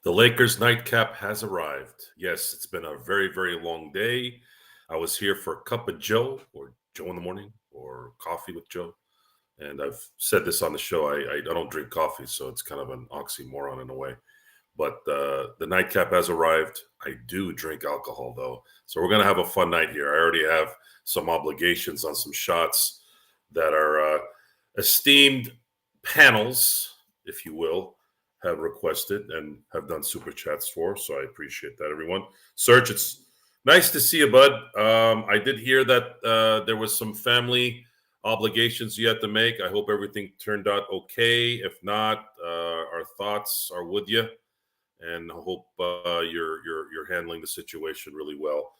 The Lakers Nightcap has arrived. Yes, it's been a very, very long day. I was here for a cup of Joe or Joe in the morning or coffee with Joe. And I've said this on the show. I don't drink coffee, so it's kind of an oxymoron in a way. But the nightcap has arrived. I do drink alcohol, though. So we're going to have a fun night here. I already have some obligations on some shots that are esteemed panels, if you will, have requested and have done super chats for. So I appreciate that, everyone. Serge, it's nice to see you, bud. I did hear that there was some family obligations you had to make. I hope everything turned out okay. If not, our thoughts are with you, and I hope you're handling the situation really well.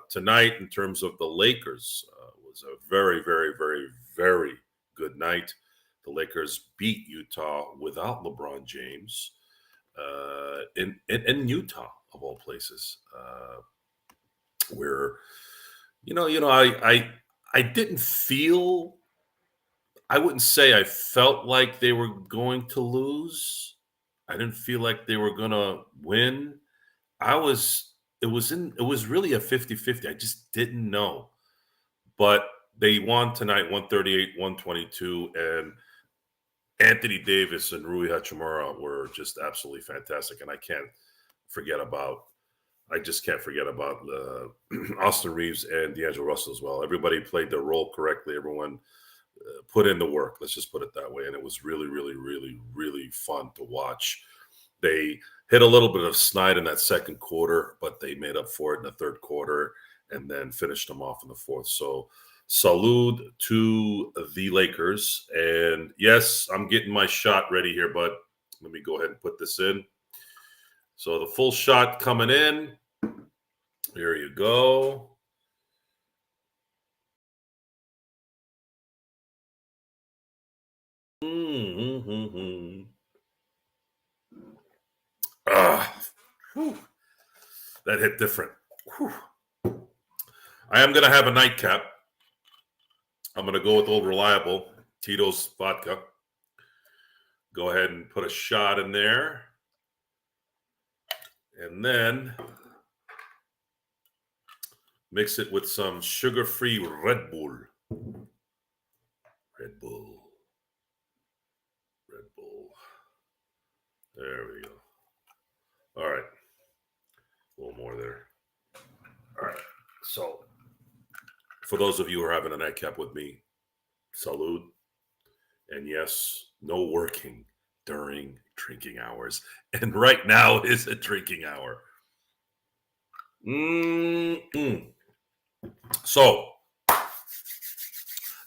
Tonight, in terms of the Lakers, was a very, very, very, very good night. The Lakers beat Utah without LeBron James in Utah, of all places, where I didn't feel. I wouldn't say I felt like they were going to lose. I didn't feel like they were going to win. I was it was really a 50-50. I just didn't know. But they won tonight 138-122, and Anthony Davis and Rui Hachimura were just absolutely fantastic, and I just can't forget about Austin Reeves and D'Angelo Russell as well. Everybody played their role correctly. Everyone put in the work. Let's just put it that way. And it was really, really, really, really fun to watch. They hit a little bit of snide in that second quarter, but they made up for it in the third quarter and then finished them off in the fourth. So salute to the Lakers. And yes, I'm getting my shot ready here, but let me go ahead and put this in. So the full shot coming in. Here you go. That hit different. Whew. I am going to have a nightcap. I'm going to go with Old Reliable, Tito's vodka. Go ahead and put a shot in there. And then mix it with some sugar-free Red Bull. Red Bull. Red Bull. There we go. All right. A little more there. All right. So, for those of you who are having a nightcap with me, salute. And yes, no working during drinking hours. And right now is a drinking hour. So,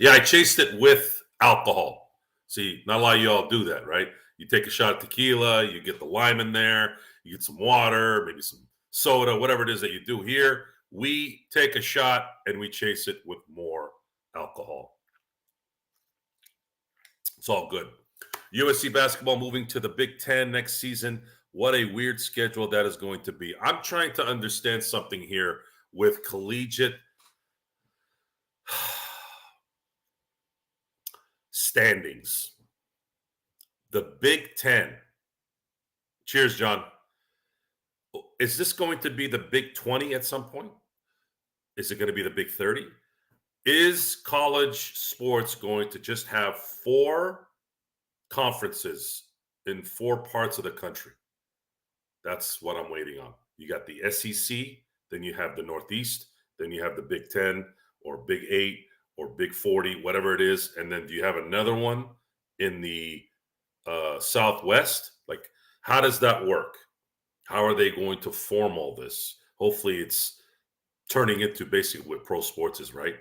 yeah, I chased it with alcohol. See, not a lot of y'all do that, right? You take a shot of tequila, you get the lime in there, you get some water, maybe some soda, whatever it is that you do here. We take a shot and we chase it with more alcohol. It's all good. USC basketball moving to the Big Ten next season. What a weird schedule that is going to be. I'm trying to understand something here with collegiate standings. The Big Ten. Cheers, John. Is this going to be the Big 20 at some point? Is it going to be the Big 30? Is college sports going to just have 4 conferences in 4 parts of the country? That's what I'm waiting on. You got the SEC, then you have the Northeast, then you have the Big 10 or Big 8 or Big 40, whatever it is. And then do you have another one in the Southwest? Like, how does that work? How are they going to form all this? Hopefully it's turning into basically what pro sports is, right?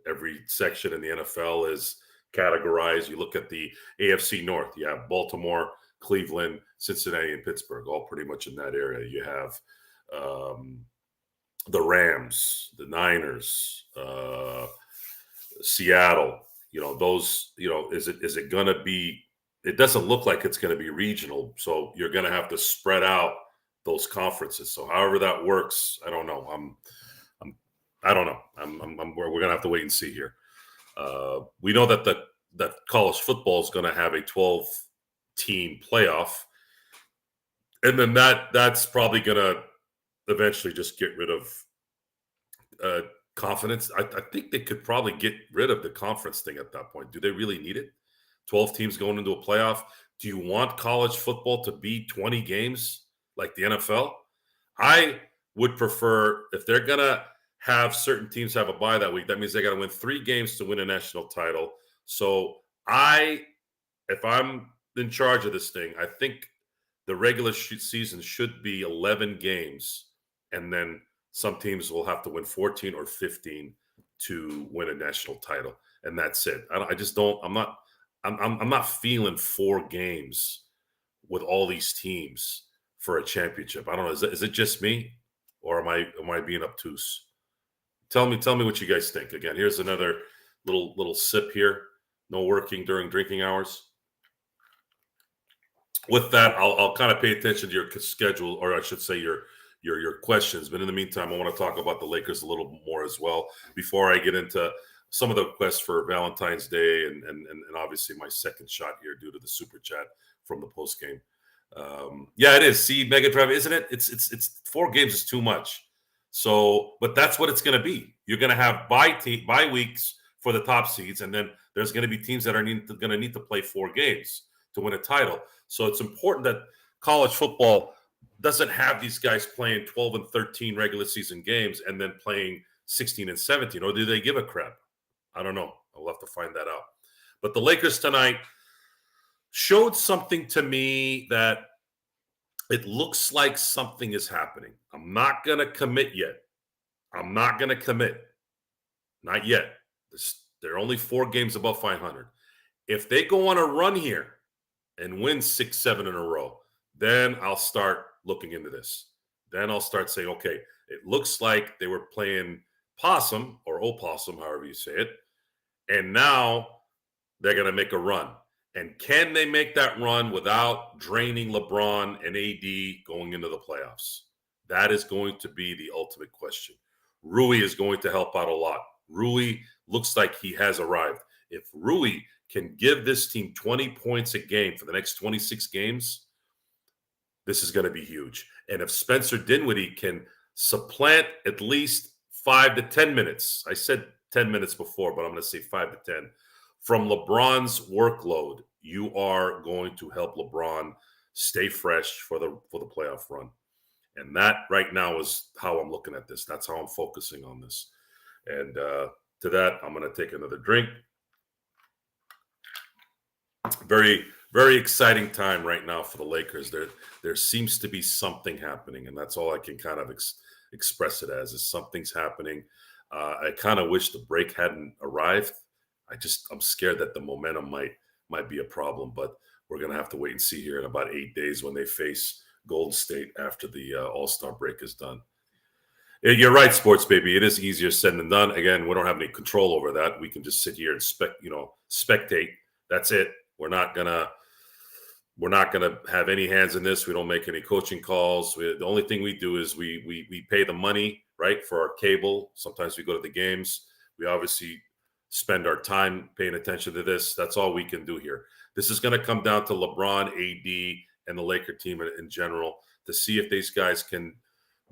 Every section in the NFL is categorized. You look at the AFC North, you have Baltimore, Cleveland, Cincinnati, and Pittsburgh, all pretty much in that area. You have the Rams, the Niners, Seattle. Those. Is it going to be? It doesn't look like it's going to be regional, so you're going to have to spread out those conferences. So however that works, I don't know. I don't know. We're going to have to wait and see here. We know that college football is going to have a 12-team playoff, And then that's probably going to eventually just get rid of confidence. I think they could probably get rid of the conference thing at that point. Do they really need it? 12 teams going into a playoff. Do you want college football to be 20 games like the NFL? I would prefer, if they're going to have certain teams have a bye that week, that means they got to win 3 games to win a national title. So if I'm in charge of this thing, I think the regular season should be 11 games, and then some teams will have to win 14 or 15 to win a national title, and that's it. I'm not feeling 4 games with all these teams for a championship. I don't know. Is it just me, or am I being obtuse? Tell me what you guys think. Again, here's another little sip here. No working during drinking hours. With that, I'll kind of pay attention to your schedule, or I should say your questions. But in the meantime, I want to talk about the Lakers a little more as well before I get into some of the requests for Valentine's Day and obviously my second shot here due to the super chat from the post game. Yeah, it is. See, Mega Drive, isn't it? It's 4 games is too much. So, but that's what it's going to be. You're going to have bye weeks for the top seeds, and then there's going to be teams that are going to need to play 4 games to win a title. So it's important that college football doesn't have these guys playing 12 and 13 regular season games and then playing 16 and 17, or do they give a crap? I don't know. I'll have to find that out. But the Lakers tonight showed something to me that it looks like something is happening. I'm not going to commit yet. Not yet. They're only 4 games above 500. If they go on a run here and win 6, 7 in a row, then I'll start looking into this. Then I'll start saying, okay, it looks like they were playing possum or opossum, however you say it, and now they're going to make a run. And can they make that run without draining LeBron and AD going into the playoffs? That is going to be the ultimate question. Rui is going to help out a lot. Rui looks like he has arrived. If Rui can give this team 20 points a game for the next 26 games, this is going to be huge. And if Spencer Dinwiddie can supplant at least 5 to 10 minutes, I said 10 minutes before, but I'm going to say 5 to 10, from LeBron's workload, you are going to help LeBron stay fresh for the playoff run. And that right now is how I'm looking at this. That's how I'm focusing on this. And to that, I'm going to take another drink. Very, very exciting time right now for the Lakers. There seems to be something happening, and that's all I can kind of express it as, is something's happening. I kind of wish the break hadn't arrived. I'm scared that the momentum might be a problem, but we're going to have to wait and see here in about 8 days when they face Golden State after the All-Star break is done. You're right, sports baby. It is easier said than done. Again, we don't have any control over that. We can just sit here and spectate. That's it. We're not gonna have any hands in this. We don't make any coaching calls. The only thing we do is we pay the money, right, for our cable. Sometimes we go to the games. We obviously spend our time paying attention to this. That's all we can do here. This is going to come down to LeBron, AD, and the Laker team in general to see if these guys can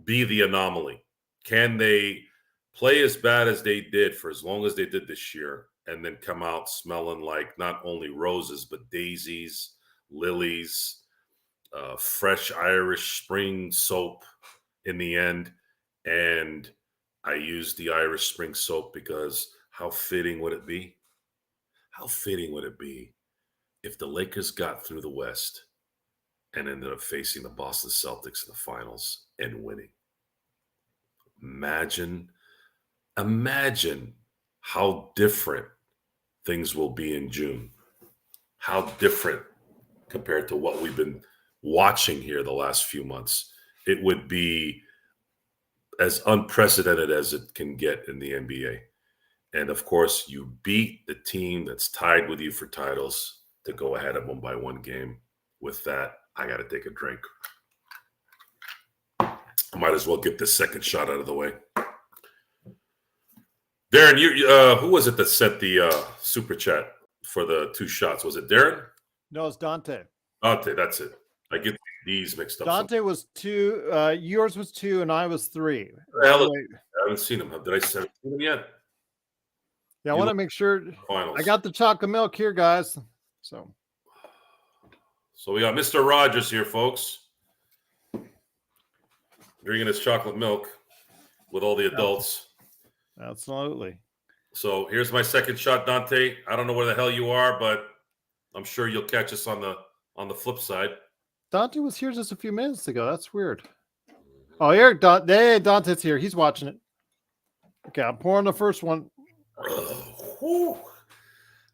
be the anomaly. Can they play as bad as they did for as long as they did this year and then come out smelling like not only roses, but daisies, lilies, fresh Irish spring soap in the end? And I use the Irish spring soap because how fitting would it be? How fitting would it be if the Lakers got through the West and ended up facing the Boston Celtics in the finals and winning? Imagine how different things will be in June. How different compared to what we've been watching here the last few months. It would be as unprecedented as it can get in the NBA. And of course, you beat the team that's tied with you for titles to go ahead of them by 1 game. With that, I got to take a drink. I might as well get this second shot out of the way. Darren, who was it that sent the super chat for the 2 shots? Was it Darren? No, it's Dante. Dante, that's it. I get D's mixed up. Dante was 2. Yours was 2, and I was 3. Well, I haven't seen him. Did I send him yet? Yeah, I want to make sure. Finals. I got the chocolate milk here, guys. So we got Mr. Rogers here, folks, drinking his chocolate milk with all the adults. Absolutely. So here's my second shot, Dante. I don't know where the hell you are, but I'm sure you'll catch us on the flip side. Dante was here just a few minutes ago. That's weird. Oh, here, Dante's here. He's watching it. Okay, I'm pouring the first one.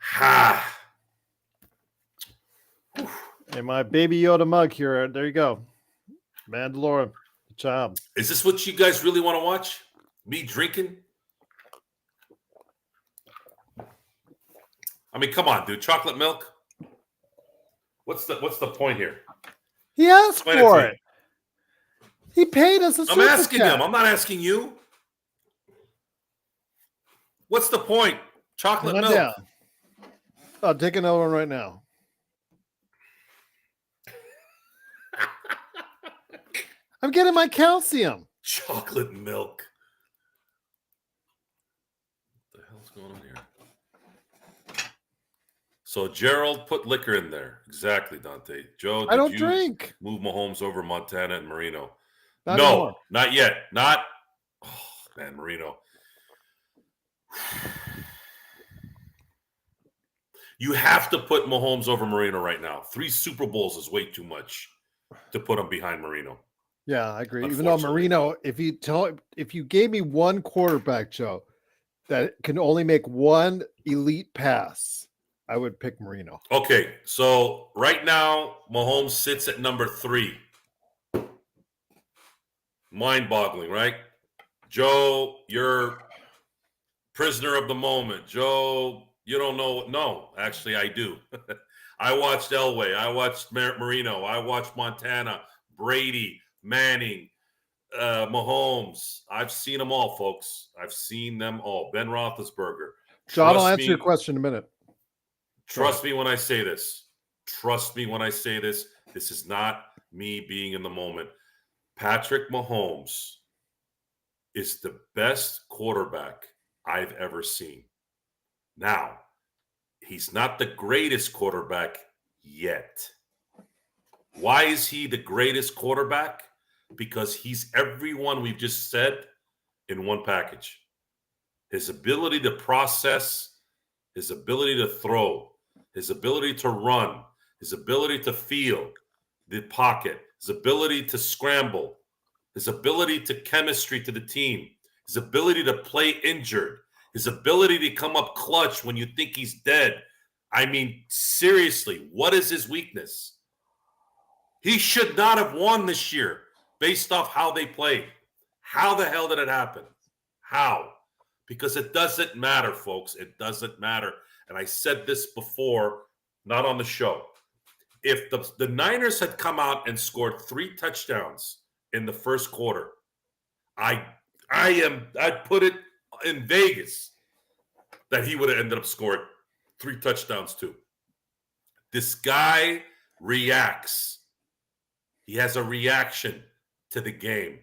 Ha! And my baby Yoda mug here. There you go. Mandalorian. Good job. Is this what you guys really want to watch? Me drinking? I mean, come on, dude. Chocolate milk? What's the point here? He asked for it. He paid us a super I'm asking chat. him. I'm not asking you. What's the point? Chocolate milk. Down. I'll take another one right now. I'm getting my calcium. Chocolate milk. What the hell's going on here? So Gerald put liquor in there. Exactly, Dante. Joe, I don't drink. Move Mahomes over Montana and Marino? Not no, anymore. Not yet. Not. Oh, man, Marino. You have to put Mahomes over Marino right now. 3 Super Bowls is way too much to put him behind Marino. Yeah, I agree. Even though Marino, if you gave me one quarterback, Joe, that can only make one elite pass, I would pick Marino. Okay, so right now, Mahomes sits at number 3. Mind-boggling, right? Joe, you're prisoner of the moment. Joe, you don't know. No, actually, I do. I watched Elway. I watched Marino. I watched Montana, Brady, Manning, Mahomes. I've seen them all, folks. I've seen them all. Ben Roethlisberger. John, I'll answer your question in a minute. Trust me when I say this. Trust me when I say this. This is not me being in the moment. Patrick Mahomes is the best quarterback I've ever seen. Now, he's not the greatest quarterback yet. Why is he the greatest quarterback? Because he's everyone we've just said in one package. His ability to process, his ability to throw, his ability to run, his ability to feel the pocket, his ability to scramble, his ability to chemistry to the team, his ability to play injured, his ability to come up clutch when you think he's dead. I mean, seriously, what is his weakness? He should not have won this year based off how they played. How the hell did it happen? How? Because it doesn't matter, folks. It doesn't matter. And I said this before, not on the show. If the Niners had come out and scored 3 touchdowns in the first quarter, I'd put it in Vegas that he would have ended up scoring 3 touchdowns too. This guy reacts. He has a reaction to the game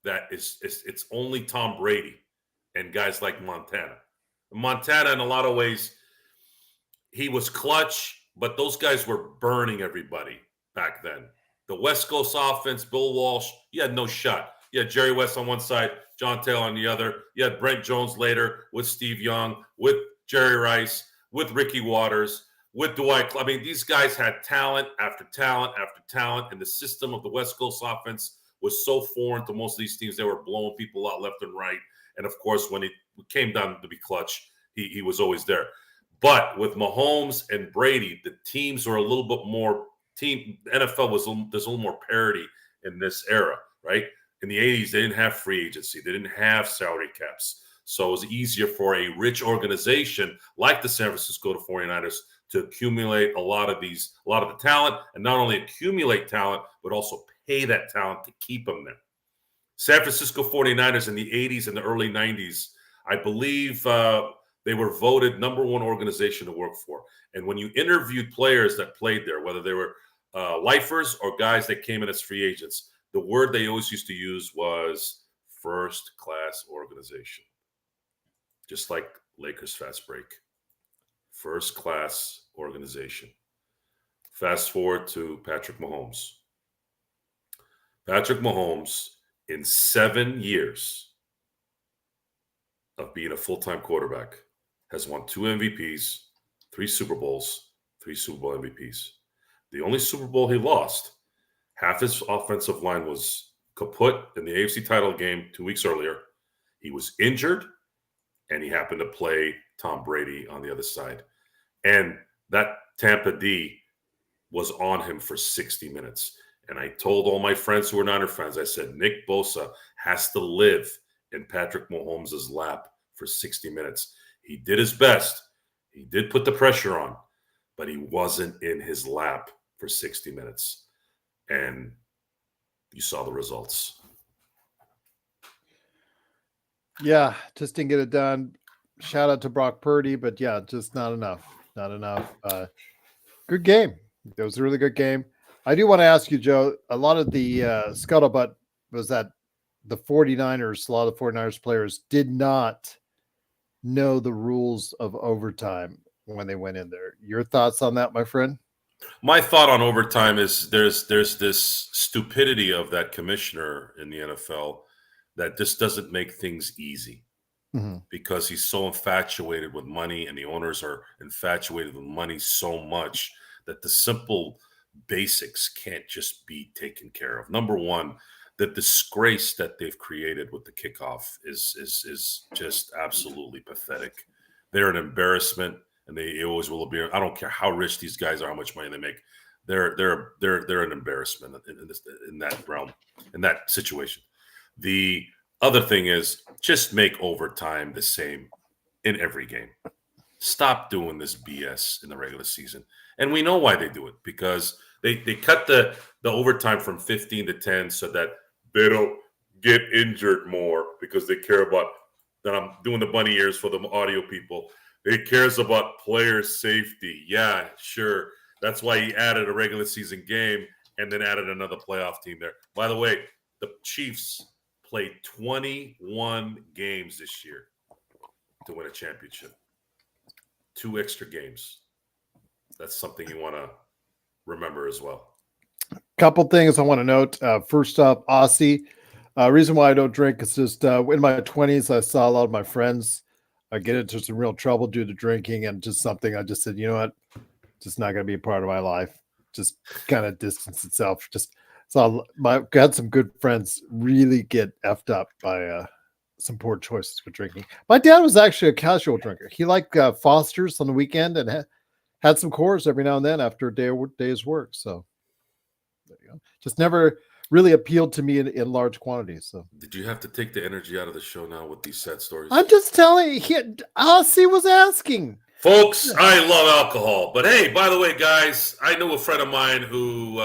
that it's only Tom Brady and guys like Montana. Montana, in a lot of ways, he was clutch, but those guys were burning everybody back then. The West Coast offense, Bill Walsh, you had no shot. You had Jerry West on one side, John Taylor on the other. You had Brent Jones later with Steve Young, with Jerry Rice, with Ricky Waters, with Dwight. I mean, these guys had talent after talent after talent, and the system of the West Coast offense was so foreign to most of these teams. They were blowing people out left and right. And, of course, when it came down to be clutch, he was always there. But with Mahomes and Brady, the teams were a little bit more NFL there's a little more parity in this era, right? In the 80s, they didn't have free agency. They didn't have salary caps. So it was easier for a rich organization like the San Francisco 49ers to accumulate a lot of the talent, and not only accumulate talent, but also pay that talent to keep them there. San Francisco 49ers in the 80s and the early 90s, I believe they were voted #1 organization to work for. And when you interviewed players that played there, whether they were lifers or guys that came in as free agents, the word they always used to use was first-class organization. Just like Lakers fast break. First-class organization. Fast forward to Patrick Mahomes. Patrick Mahomes, in 7 years of being a full-time quarterback, has won 2 MVPs, 3 Super Bowls, 3 Super Bowl MVPs. The only Super Bowl he lost, half his offensive line was kaput in the AFC title game 2 weeks earlier. He was injured, and he happened to play Tom Brady on the other side. And that Tampa D was on him for 60 minutes. And I told all my friends who were Niner fans, I said, Nick Bosa has to live in Patrick Mahomes' lap for 60 minutes. He did his best. He did put the pressure on, but he wasn't in his lap for 60 minutes. And you saw the results. Yeah, just didn't get it done. Shout out to Brock Purdy, but yeah, just not enough. Not enough. Good game. It was a really good game. I do want to ask you, Joe, a lot of the scuttlebutt was that the 49ers, a lot of the 49ers players did not know the rules of overtime when they went in there. Your thoughts on that, my friend? My thought on overtime is there's this stupidity of that commissioner in the NFL that just doesn't make things easy because he's so infatuated with money and the owners are infatuated with money so much that the simple basics can't just be taken care of. Number one, the disgrace that they've created with the kickoff is just absolutely pathetic. They're an embarrassment, and they always will be. I don't care how rich these guys are, how much money they make. They're an embarrassment in that realm, in that situation. The other thing is just make overtime the same in every game. Stop doing this BS in the regular season. And we know why they do it, because they cut the overtime from 15 to 10 so that they don't get injured more, because they care about that. I'm doing the bunny ears for the audio people. They cares about player safety. Yeah, sure. That's why he added a regular season game and then added another playoff team there. By the way, the Chiefs played 21 games this year to win a championship. 2 extra games. That's something you want to remember as well. Couple things I want to note. First up, Aussie. Reason why I don't drink is just in my 20s, I saw a lot of my friends get into some real trouble due to drinking, and just something I just said, you know what, just not going to be a part of my life. Just kind of distance itself. Just saw got some good friends really get effed up by some poor choices with drinking. My dad was actually a casual drinker. He liked Foster's on the weekend and had some Coors every now and then after a day's work. So there you go. Just never really appealed to me in large quantities. So did you have to take the energy out of the show now with these sad stories? I'm just telling you, Aussie was asking. Folks, I love alcohol. But hey, by the way, guys, I knew a friend of mine who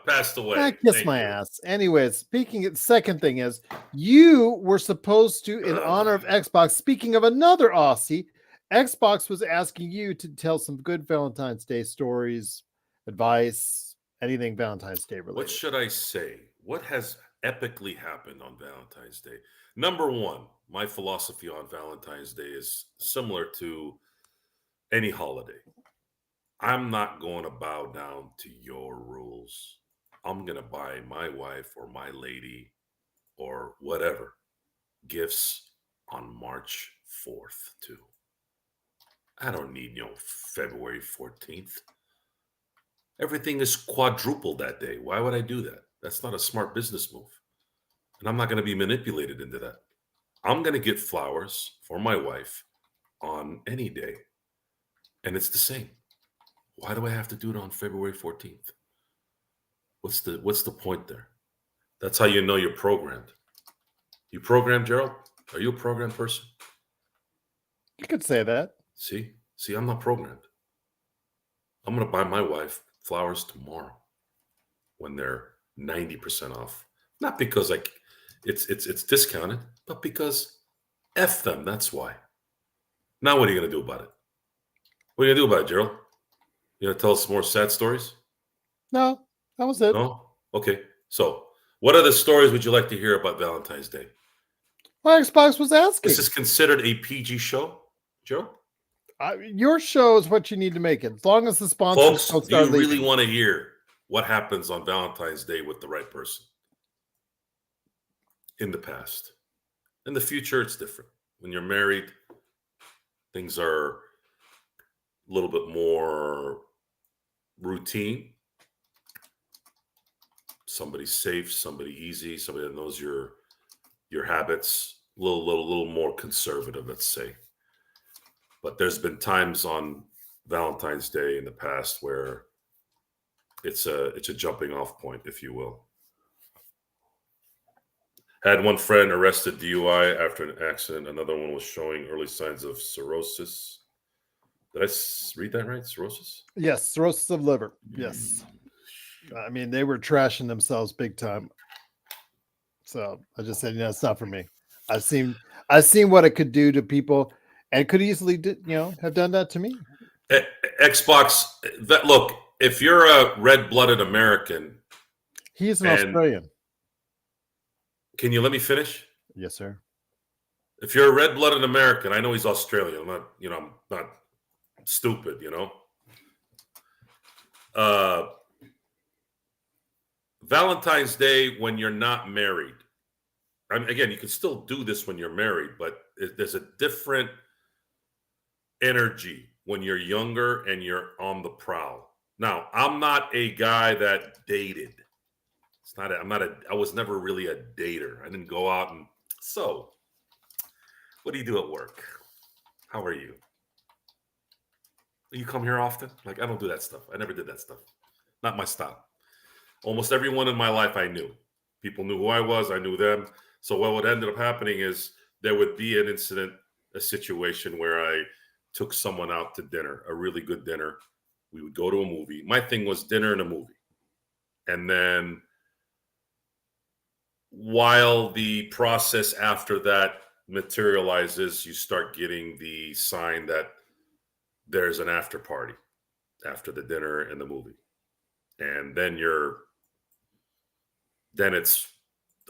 passed away. I kiss my ass. Anyways, second thing is, you were supposed to, in honor of Xbox, speaking of another Aussie, Xbox was asking you to tell some good Valentine's Day stories, advice, anything Valentine's Day related. What should I say? What has epically happened on Valentine's Day? Number one, my philosophy on Valentine's Day is similar to any holiday. I'm not going to bow down to your rules. I'm going to buy my wife or my lady or whatever gifts on March 4th too. I don't need February 14th. Everything is quadrupled that day. Why would I do that? That's not a smart business move. And I'm not going to be manipulated into that. I'm going to get flowers for my wife on any day. And it's the same. Why do I have to do it on February 14th? What's the point there? That's how you know you're programmed. You programmed, Gerald? Are you a programmed person? You could say that. See, I'm not programmed. I'm going to buy my wife flowers tomorrow when they're 90% off. Not because it's discounted, but because F them. That's why. Now what are you going to do about it? What are you going to do about it, Gerald? You going to tell us some more sad stories? No, that was it. No? Okay. So, what other stories would you like to hear about Valentine's Day? My Xbox was This asking. is considered a PG show, Joe? Your show is what you need to make it. As long as the sponsors Folks, don't do you start really leaving. want to hear what happens on Valentine's Day with the right person? In the past. In the future, it's different. When you're married, things are a little bit more routine. Somebody safe, somebody easy, somebody that knows your habits. A little more conservative, let's say. But there's been times on Valentine's Day in the past where it's a jumping off point, if you will. Had one friend arrested DUI after an accident. Another one was showing early signs of cirrhosis. Did I read that right? Cirrhosis? Yes, cirrhosis of liver. Yes. I mean, they were trashing themselves big time. So I just said, it's not for me. I've seen what it could do to people, and could easily have done that to me. Xbox. Look, if you're a red-blooded American, He's an and Australian. can you let me finish? Yes, sir. If you're a red-blooded American, I know he's Australian. I'm not stupid. Valentine's Day when you're not married. I mean, again, you can still do this when you're married, but there's a different energy when you're younger and you're on the prowl. Now, I'm not a guy that dated. I was never really a dater. I didn't go out and, so what do you do at work? How are you? You come here often? Like, I don't do that stuff. I never did that stuff. Not my style. Almost everyone in my life I knew. People knew who I was. I knew them. So what would end up happening is there would be an incident, a situation where I took someone out to dinner, a really good dinner. We would go to a movie. My thing was dinner and a movie. And then while the process after that materializes, you start getting the sign that there's an after party after the dinner and the movie. And then it's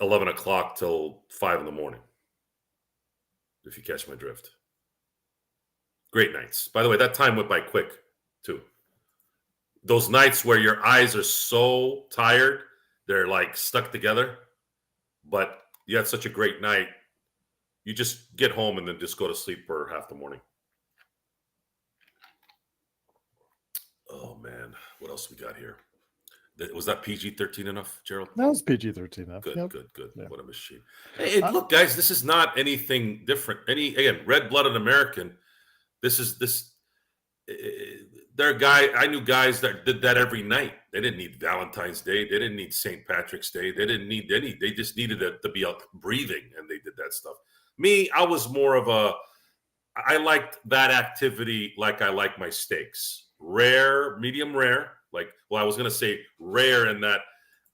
11 o'clock till 5 in the morning, if you catch my drift. Great nights. By the way, that time went by quick, too. Those nights where your eyes are so tired, they're like stuck together, but you had such a great night, you just get home and then just go to sleep for half the morning. Oh, man. What else we got here? Was that PG-13 enough, Gerald? That was PG-13 enough. Good, Yep. good. Yeah. What a machine. Hey, look, guys, this is not anything different. Again, red-blooded American. I knew guys that did that every night. They didn't need Valentine's Day. They didn't need St. Patrick's Day. They didn't need any. They just needed it to be out breathing, and they did that stuff. Me, I was more of I liked that activity like I like my steaks. Rare, medium rare. I was going to say rare in that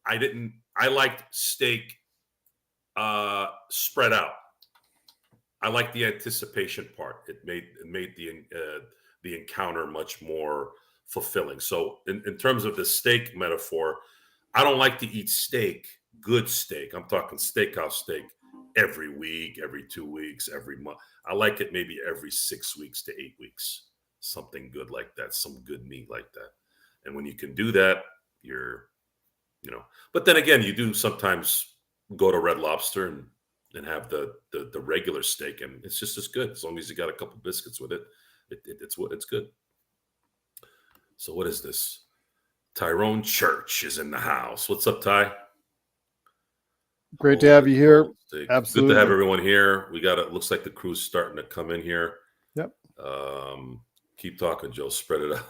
I liked steak spread out. I like the anticipation part. It made the encounter much more fulfilling. So in terms of the steak metaphor, I don't like to eat steak, good steak. I'm talking steakhouse steak every week, every 2 weeks, every month. I like it maybe every 6 weeks to 8 weeks. Something good like that, some good meat like that. And when you can do that, but then again, you do sometimes go to Red Lobster and have the regular steak, and it's just as good as long as you got a couple biscuits with it. It's good. So what is this? Tyrone Church is in the house. What's up, Ty? Great to have you here. Good Absolutely. to have everyone here. We got it. Looks like the crew's starting to come in here. Yep. Keep talking, Joe. Spread it out.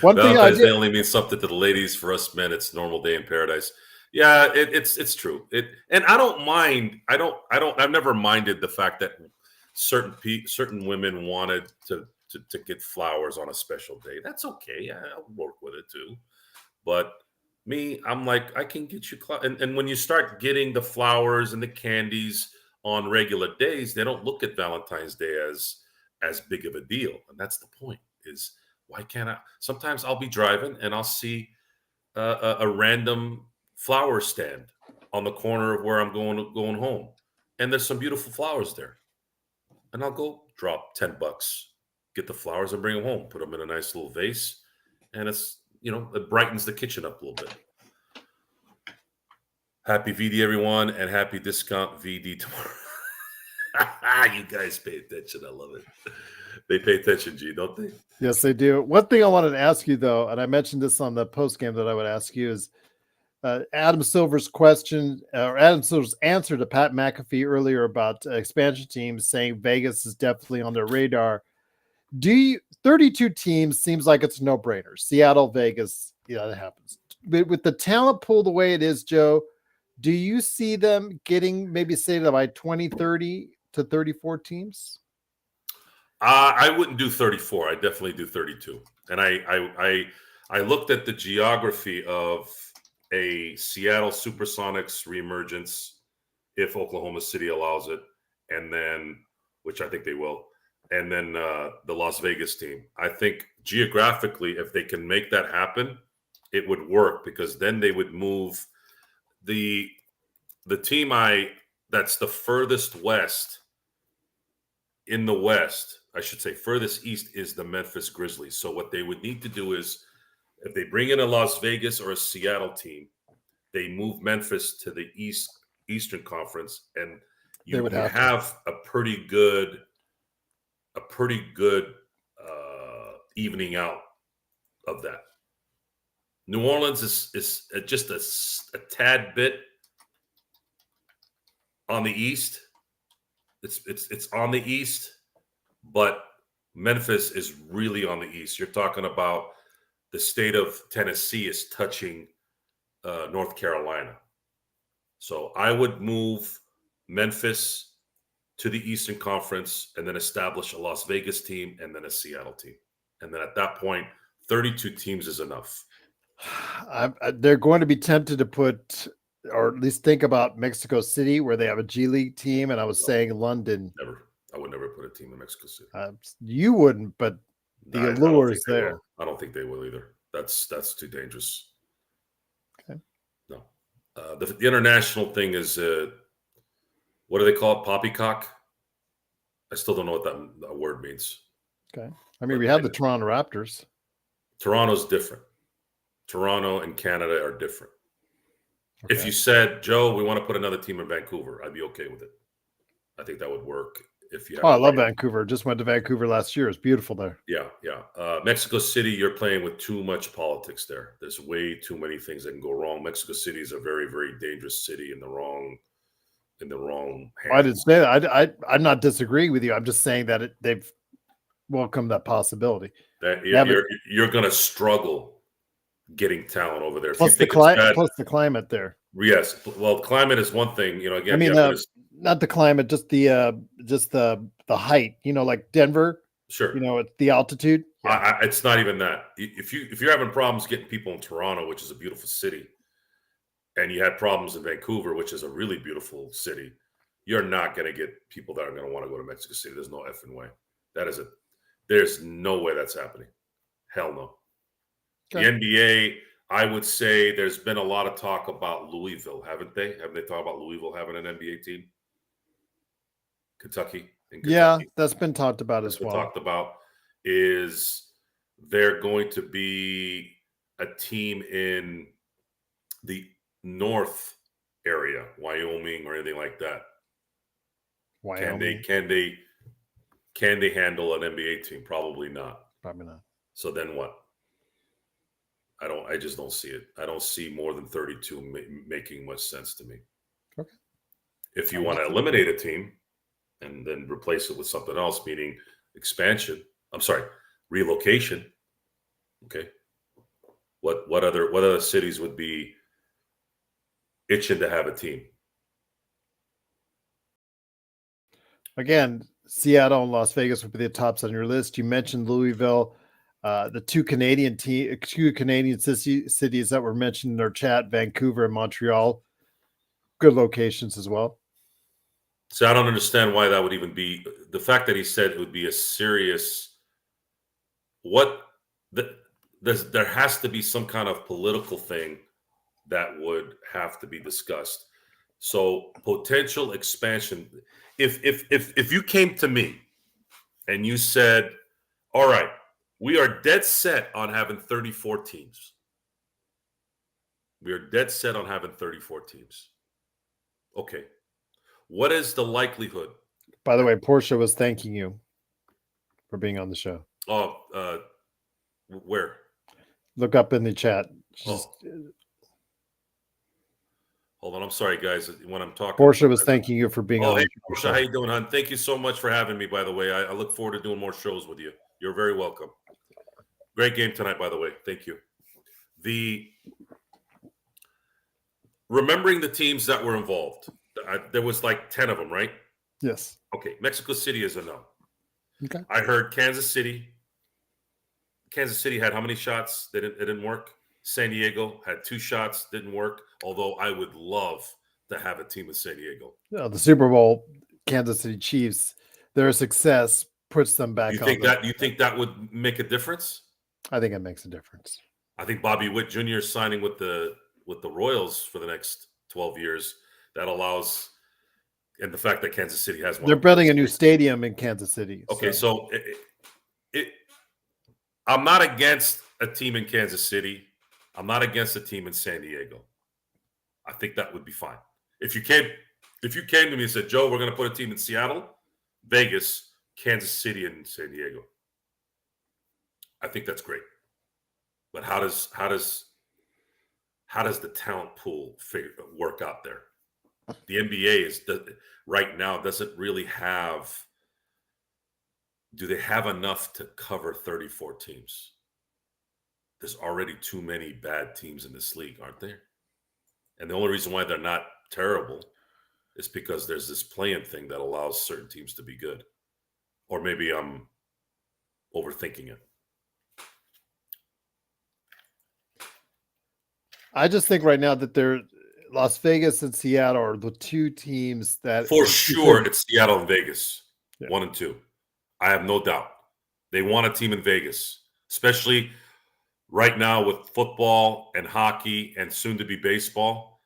One thing Valentine's Day only means something to the ladies. For us men, it's normal day in paradise. Yeah, it's true. And I don't mind. I've never minded the fact that certain women wanted to get flowers on a special day. That's okay. I'll work with it too. But me, I'm like, I can get you and when you start getting the flowers and the candies on regular days, they don't look at Valentine's Day as big of a deal. And that's the point, is why can't I? Sometimes I'll be driving and I'll see a random flower stand on the corner of where I'm going home, and there's some beautiful flowers there, and I'll go drop $10, get the flowers, and bring them home, put them in a nice little vase, and it brightens the kitchen up a little bit. Happy VD, everyone, and happy discount VD tomorrow. You guys pay attention. I love it. They pay attention, G, don't they? Yes, they do. One thing I wanted to ask you, though, and I mentioned this on the post game that I would ask you is Adam Silver's question, or Adam Silver's answer to Pat McAfee earlier about expansion teams, saying Vegas is definitely on their radar. 32 teams seems like it's a no-brainer. Seattle, Vegas, that happens. But with the talent pool the way it is, Joe, do you see them getting maybe say that by 2030 to 34 teams? I wouldn't do 34. I definitely do 32. And I looked at the geography of a Seattle Supersonics reemergence if Oklahoma City allows it, and then, which I think they will, and then the Las Vegas team. I think geographically, if they can make that happen, it would work, because then they would move the team that's the furthest west in the West, I should say furthest east, is the Memphis Grizzlies. So what they would need to do is, if they bring in a Las Vegas or a Seattle team, they move Memphis to the Eastern Conference, and you would have a pretty good evening out of that. New Orleans is just a tad bit on the east. It's on the east, but Memphis is really on the east. You're talking about the state of Tennessee is touching North Carolina. So I would move Memphis to the Eastern Conference and then establish a Las Vegas team and then a Seattle team. And then at that point, 32 teams is enough. They're going to be tempted to put, or at least think about, Mexico City, where they have a G League team. And I was saying London. Never. I would never put a team in Mexico City. You wouldn't, but the allure is there. I don't think they will either. That's too dangerous. Okay. No. The international thing is, what do they call it? Poppycock? I still don't know what that word means. Okay. I mean, we have the Toronto Raptors. Toronto's different. Toronto and Canada are different. Okay. If you said, Joe, we want to put another team in Vancouver, I'd be okay with it. I think that would work. If you have I love Vancouver. Just went to Vancouver last year. It's beautiful there. Yeah. Mexico City, you're playing with too much politics there. There's way too many things that can go wrong. Mexico City is a very, very dangerous city in the wrong hands. I didn't say that. I'm not disagreeing with you. I'm just saying that they've welcomed that possibility. You're going to struggle getting talent over there. Plus the climate there. Yes. Well, climate is one thing. Again, I mean, not the climate, just the height. Like Denver. Sure. It's the altitude. Yeah. It's not even that. If you're having problems getting people in Toronto, which is a beautiful city, and you had problems in Vancouver, which is a really beautiful city, you're not going to get people that are going to want to go to Mexico City. There's no effing way. There's no way that's happening. Hell no. Okay. The NBA, I would say there's been a lot of talk about Louisville, haven't they? Haven't they talked about Louisville having an NBA team? Kentucky. Yeah, that's been talked about as well. Talked about is there going to be a team in the North area, Wyoming or anything like that? Wyoming. Can they handle an NBA team? Probably not. Probably not. So then what? I just don't see it. I don't see more than 32 making much sense to me. Okay. If you want to eliminate a team and then replace it with something else, meaning relocation. Okay. What other cities would be itching to have a team? Again, Seattle and Las Vegas would be the tops on your list. You mentioned Louisville. The two Canadian cities that were mentioned in our chat, Vancouver and Montreal, good locations as well. So I don't understand why that would even be the fact that he said it would be a serious. there has to be some kind of political thing that would have to be discussed. So potential expansion. If you came to me and you said, "All right, we are dead set on having 34 teams. We are dead set on having 34 teams." Okay. What is the likelihood? By the way, Portia was thanking you for being on the show. Oh, where? Look up in the chat. Oh, hold on. I'm sorry, guys. When I'm talking, Portia was thanking you for being on hey, the Portia, show. how you doing, hon? Thank you so much for having me. By the way, I look forward to doing more shows with you. You're very welcome. Great game tonight, by the way. Thank you. Remembering the teams that were involved. There was like 10 of them, right? Yes. Okay. Mexico City is a no. Okay. I heard Kansas City. Kansas City had how many shots? It didn't work. San Diego had 2 shots, didn't work. Although I would love to have a team in San Diego. The Super Bowl, Kansas City Chiefs, their success puts them back You on. think that would make a difference? I think it makes a difference. I think Bobby Witt Jr. is signing with the Royals for the next 12 years. That allows, and the fact that Kansas City has one. They're building a new stadium in Kansas City. Okay, so I'm not against a team in Kansas City. I'm not against a team in San Diego. I think that would be fine. If you came to me and said, "Joe, we're going to put a team in Seattle, Vegas, Kansas City, and San Diego," I think that's great. But how does the talent pool work out there? The NBA right now doesn't really have. Do they have enough to cover 34 teams? There's already too many bad teams in this league, aren't there? And the only reason why they're not terrible is because there's this play-in thing that allows certain teams to be good. Or maybe I'm overthinking it. I just think right now that Las Vegas and Seattle are the 2 teams that for sure it's Seattle and Vegas, 1 and 2. I have no doubt. They want a team in Vegas, especially right now with football and hockey and soon to be baseball.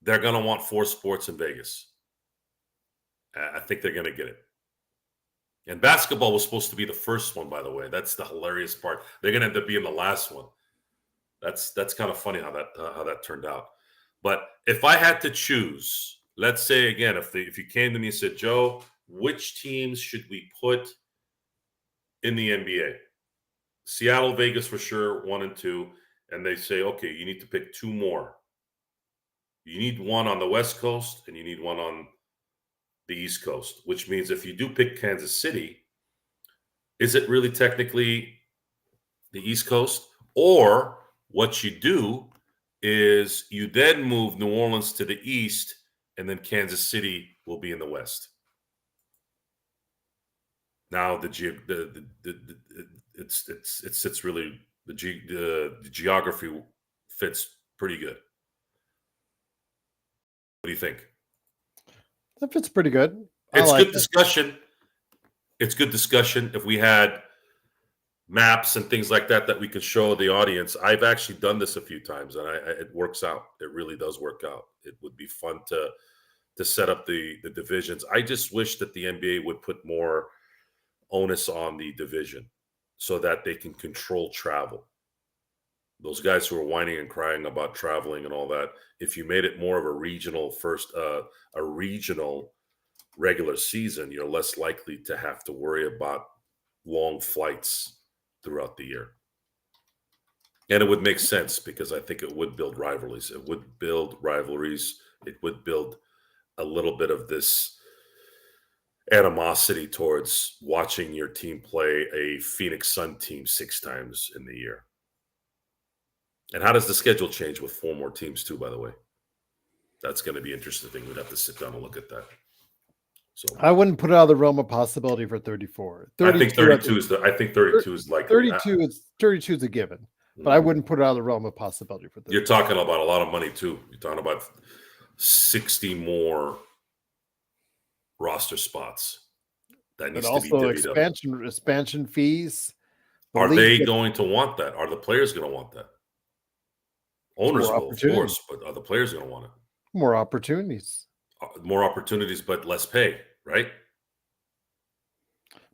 They're going to want 4 sports in Vegas. I think they're going to get it. And basketball was supposed to be the first one, by the way. That's the hilarious part. They're going to end up being the last one. That's kind of funny how that turned out. But if I had to choose, let's say again, if you came to me and said, "Joe, which teams should we put in the NBA?" Seattle, Vegas for sure, 1 and 2. And they say, "Okay, you need to pick 2 more. You need one on the West Coast and you need one on the East Coast," which means if you do pick Kansas City, is it really technically the East Coast? Or what you do is you then move New Orleans to the East and then Kansas City will be in the West. Now the geography fits pretty good. What do you think? That fits pretty good. It's good discussion. It's good discussion. If we had maps and things like that we could show the audience, I've actually done this a few times, and it works out. It really does work out. It would be fun to set up the divisions. I just wish that the NBA would put more onus on the division so that they can control travel. Those guys who are whining and crying about traveling and all that, if you made it more of a regional regular season, you're less likely to have to worry about long flights throughout the year. And it would make sense because I think it would build rivalries. It would build a little bit of this animosity towards watching your team play a Phoenix Sun team 6 times in the year. And how does the schedule change with 4 more teams too, by the way? That's going to be interesting. We'd have to sit down and look at that. So I wouldn't put it out of the realm of possibility for 34. I think 32 is likely. 32 is a given, but I wouldn't put it out of the realm of possibility for 34. You're talking about a lot of money too. You're talking about 60 more roster spots that needs to be divvied up. Expansion fees. The Are league they gets going to want that? Are the players going to want that? Owners more will, of opportunity, course, but are the players going to want it? more opportunities. More opportunities, but less pay, right?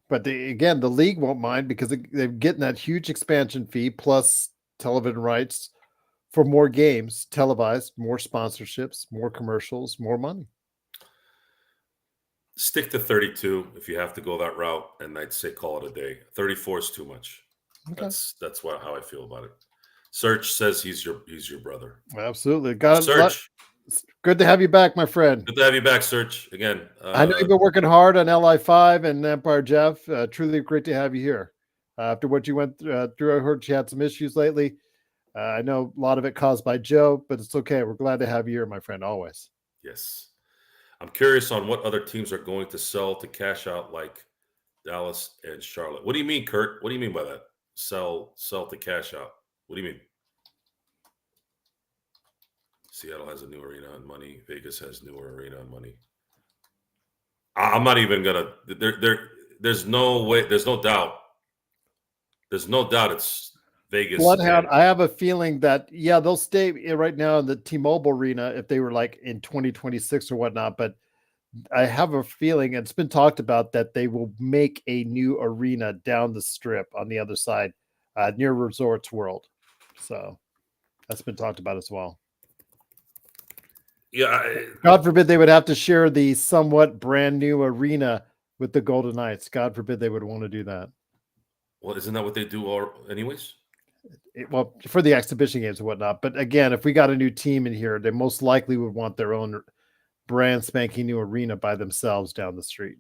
But again, the league won't mind because they're getting that huge expansion fee plus television rights for more games televised, more sponsorships, more commercials, more money. Stick to 32 if you have to go that route, and I'd say call it a day. 34 is too much. Okay. That's how I feel about it. Search says he's your brother. Absolutely. Got a lot. Search, It's good to have you back, my friend. good to have you back, Search. Again, I know you've been working hard on LI5 and Empire Jeff. Truly great to have you here. After what you went through, I heard you had some issues lately. I know a lot of it caused by Joe, but it's okay. We're glad to have you here, my friend, always. yes. I'm curious on what other teams are going to sell to cash out like Dallas and Charlotte. What do you mean, Kurt? What do you mean by that? Sell to cash out. What do you mean? Seattle has a new arena on money. Vegas has newer arena on money. I'm not even gonna. There's no way. There's no doubt. There's no doubt. It's Vegas. Bloodhound, And I have a feeling that they'll stay right now in the T-Mobile arena if they were like in 2026 or whatnot. But I have a feeling, and it's been talked about, that they will make a new arena down the strip on the other side, near Resorts World. So that's been talked about as well. yeah, God forbid they would have to share the somewhat brand new arena with the Golden Knights. God forbid they would want to do that. well, isn't that what they do anyways? Well, for the exhibition games and whatnot. But again, if we got a new team in here, they most likely would want their own brand spanking new arena by themselves down the street.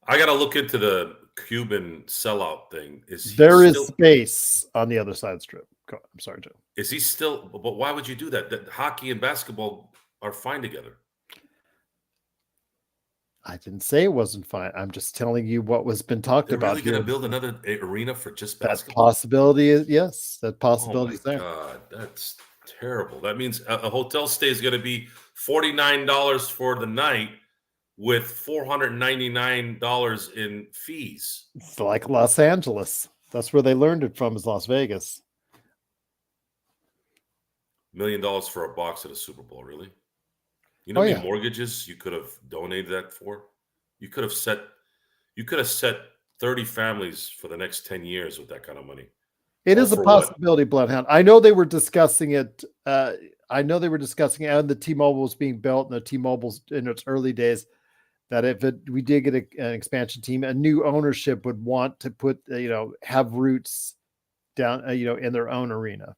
I got to look into the Cuban sellout thing. There is space on the other side of the strip. I'm sorry, Joe. Is he still? But why would you do that? That hockey and basketball are fine together. I didn't say it wasn't fine. I'm just telling you what was been talked They're about. really going to build another arena for just That basketball? possibility is yes. That possibility is Oh my there. God, that's terrible. That means a hotel stay is going to be $49 for the night with $499 in fees. It's like Los Angeles. That's where they learned it from, is Las Vegas. $1 million for a box at a Super Bowl, really? You know how many mortgages you could have donated that for? You could have set 30 families for the next 10 years with that kind of money. It is a possibility, Bloodhound. I know they were discussing it. I know they were discussing it, and the T-Mobile was being built, and the T-Mobile's in its early days, that if we did get an expansion team, a new ownership would want to put, have roots down, in their own arena.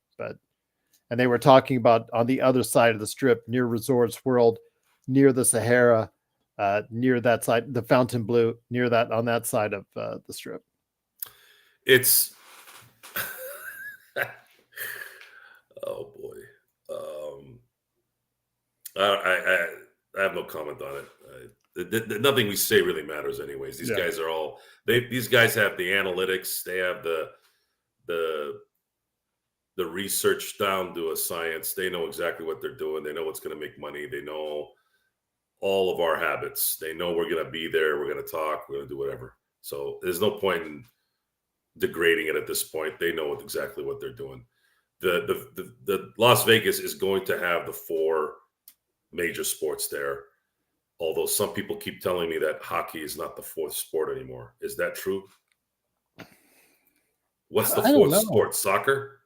And they were talking about on the other side of the strip, near Resorts World, near the Sahara, near that side, the Fountain Blue, near that, on that side of the strip. It's oh boy. I have no comment on it. Nothing we say really matters anyways. These guys are all these guys have the analytics, they have the research down to a science. They know exactly what they're doing. They know what's going to make money. They know all of our habits. They know we're going to be there. We're going to talk. We're going to do whatever. So there's no point in degrading it at this point. They know exactly what they're doing. The Las Vegas is going to have the 4 major sports there. Although some people keep telling me that hockey is not the 4th sport anymore. Is that true? What's the 4th sport? Soccer?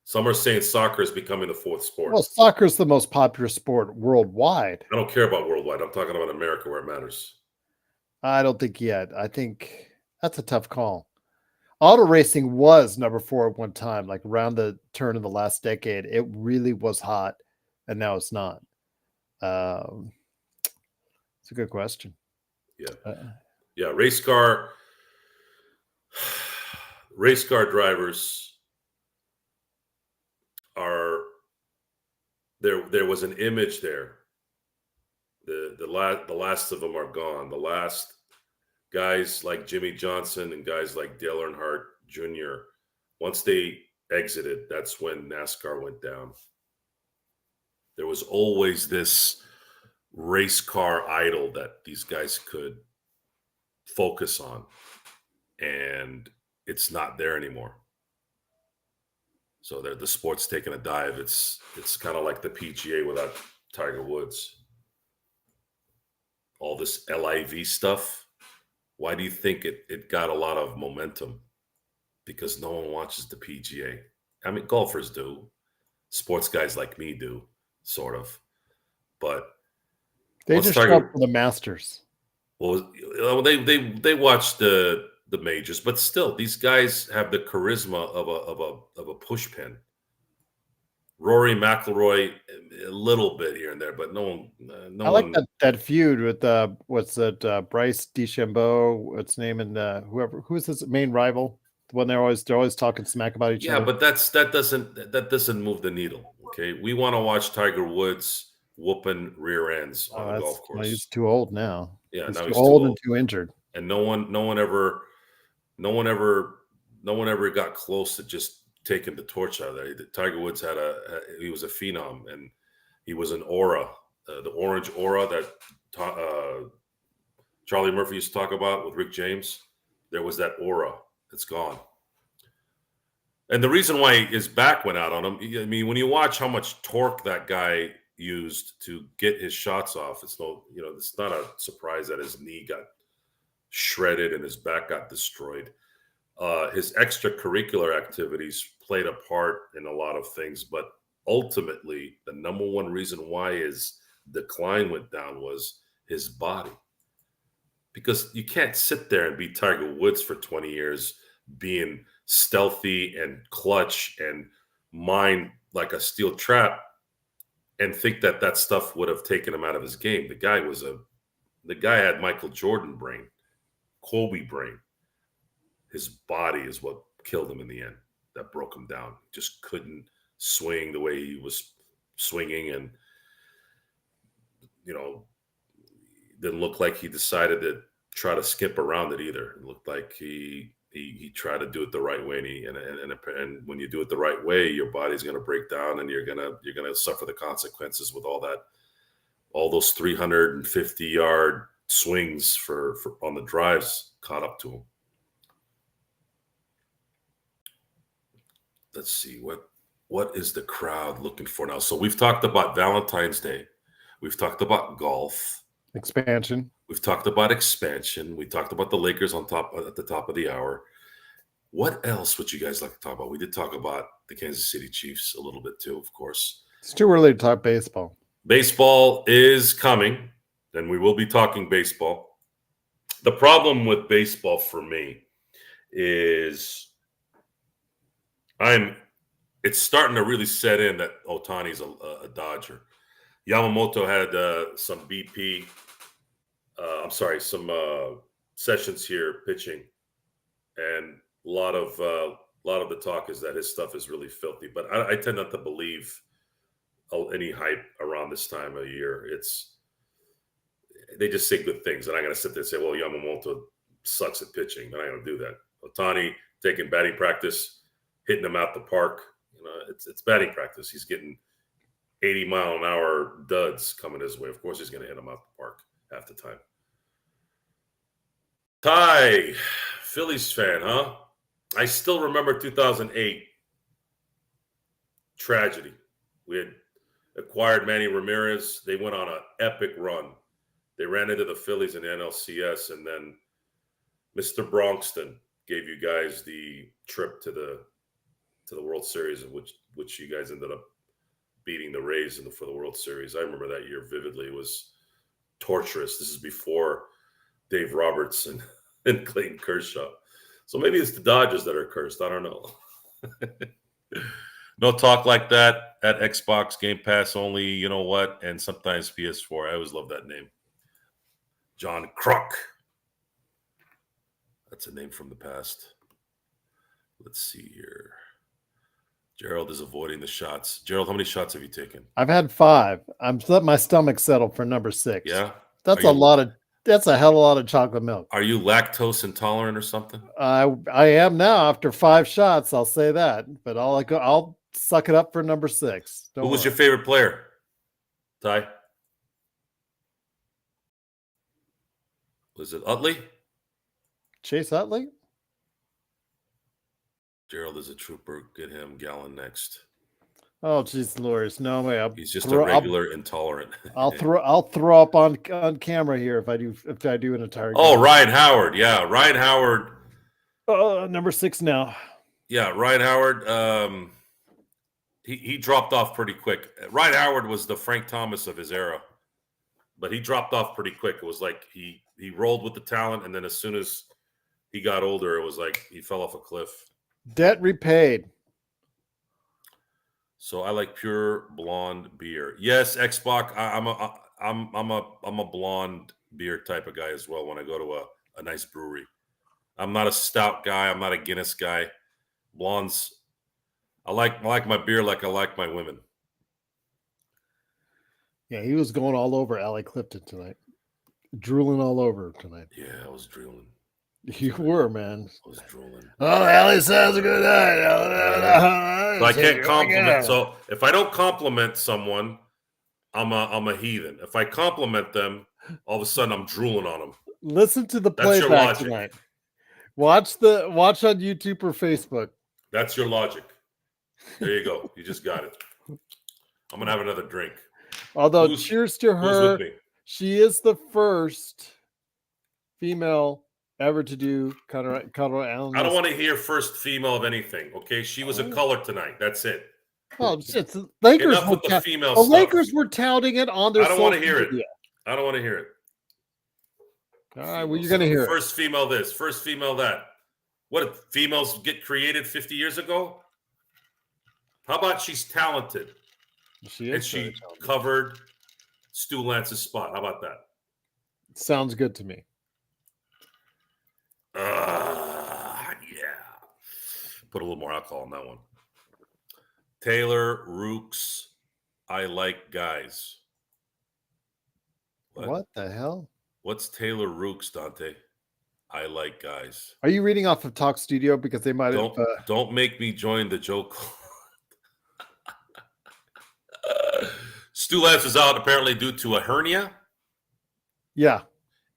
Some are saying soccer is becoming the 4th sport. Well, soccer is the most popular sport worldwide. I don't care about worldwide. I'm talking about America where it matters. I don't think yet. I think that's a tough call. Auto racing was number 4 at one time, like around the turn of the last decade. It really was hot, and now it's not. It's a good question. Yeah. Race car drivers are there was an image there. The last of them are gone. The last guys like Jimmy Johnson and guys like Dale Earnhardt Jr., once they exited, that's when NASCAR went down. There was always this race car idol that these guys could focus on. And it's not there anymore. So the sport's taking a dive. It's kind of like the PGA without Tiger Woods. All this LIV stuff. Why do you think it got a lot of momentum? Because no one watches the PGA. I mean, golfers do. Sports guys like me do, sort of. But They once just show up Tiger, for the Masters. well, they watch the majors, but still, these guys have the charisma of a push pin. Rory McIlroy, a little bit here and there, but I no like one. that feud with what's that Bryce DeChambeau, what's name, and who's his main rival? The one they're always talking smack about each Yeah, other. but that doesn't move the needle. Okay, we want to watch Tiger Woods whooping rear ends on Oh, a that's golf well, he's course. too old now. Yeah, He's now too he's too old and old, too injured. and no one ever got close to just taking the torch out of there. Tiger Woods he was a phenom, and he was an aura, the orange aura that Charlie Murphy used to talk about with Rick James. There was that aura. It's gone. And the reason why his back went out on him, I mean, when you watch how much torque that guy used to get his shots off, it's not a surprise that his knee got shredded and his back got destroyed. His extracurricular activities played a part in a lot of things, but ultimately, the number one reason why his decline went down was his body. Because you can't sit there and be Tiger Woods for 20 years being stealthy and clutch and mind like a steel trap and think that stuff would have taken him out of his game. The guy had Michael Jordan brain, Kobe brain. His body is what killed him in the end. That broke him down. Just couldn't swing the way he was swinging, and you know, didn't look like he decided to try to skip around it either. It looked like he tried to do it the right way, and when you do it the right way, your body's going to break down, and you're gonna suffer the consequences with all those 350-yard swings for on the drives caught up to him. Let's see what is the crowd looking for now. So we've talked about Valentine's Day, we've talked about golf. Expansion. We've talked about expansion. We talked about the Lakers at the top of the hour. What else would you guys like to talk about? We did talk about the Kansas City Chiefs a little bit too, of course. It's too early to talk baseball. Baseball is coming, and we will be talking baseball. The problem with baseball for me is it's starting to really set in that Ohtani's a Dodger. Yamamoto had some BP. Some sessions here pitching, and a lot of the talk is that his stuff is really filthy. But I tend not to believe any hype around this time of year. They just say good things, and I'm going to sit there and say, "Well, Yamamoto sucks at pitching." I'm not going to do that. Ohtani taking batting practice, hitting him out the park. It's batting practice. He's getting 80-mile-an-hour duds coming his way. Of course, he's going to hit him out the park half the time. Ty, Phillies fan, huh? I still remember 2008 tragedy. We had acquired Manny Ramirez. They went on an epic run. They ran into the Phillies in the NLCS, and then Mr. Bronxton gave you guys the trip to the World Series, of which you guys ended up beating the Rays for the World Series. I remember that year vividly. It was torturous. This is before Dave Roberts and Clayton Kershaw. So maybe it's the Dodgers that are cursed. I don't know. No talk like that at Xbox, Game Pass only, you know what, and sometimes PS4. I always love that name. John Kruk. That's a name from the past. Let's see here. Gerald is avoiding the shots. Gerald, how many shots have you taken? I've had 5. I'm letting my stomach settle for number 6. Yeah? That's a hell of a lot of chocolate milk. Are you lactose intolerant or something? I am now after 5 shots, I'll say that. But I'll suck it up for number 6. Who was your favorite player? Ty? Was it Utley? Chase Utley? Gerald is a trooper. Get him. Gallon next. Oh, jeez, Lord, no way. He's just a regular intolerant. I'll throw up on camera here if I do an entire. Oh, Ryan Howard. Yeah, Ryan Howard. Number 6 now. Yeah, Ryan Howard. He dropped off pretty quick. Ryan Howard was the Frank Thomas of his era, but he dropped off pretty quick. It was like he rolled with the talent, and then as soon as he got older, it was like he fell off a cliff. Debt repaid. So I like pure blonde beer. Yes, Xbox. I'm a blonde beer type of guy as well. When I go to a nice brewery, I'm not a stout guy. I'm not a Guinness guy. Blondes. I like my beer like I like my women. Yeah, he was going all over Allie Clifton tonight, drooling all over tonight. Yeah, I was drooling. You were, man. I was drooling. Oh, Allie sounds a good night. So I can't compliment. So if I don't compliment someone, I'm a heathen. If I compliment them, all of a sudden I'm drooling on them. Listen to the That's your playback logic. tonight. Watch on YouTube or Facebook. That's your logic. There you go. You just got it. I'm gonna have another drink. Although, cheers to her. Who's with me? She is the first female ever to do color analysis. I don't want to hear first female of anything. Okay, she was a color tonight. That's it. Oh, it's Lakers. Enough with the female the stuff. Lakers were touting it on their. I don't want to hear it. I don't want to hear it. All right, well, you're gonna hear first female this, first female that. What did females get created 50 years ago? How about she's talented? She is. And she covered Stu Lance's spot. How about that? Sounds good to me. Yeah. Put a little more alcohol on that one. Taylor Rooks, I like guys. What the hell? What's Taylor Rooks, Dante? I like guys. Are you reading off of Talk Studio because they might have? Don't make me join the joke. Stu Lance is out apparently due to a hernia. Yeah.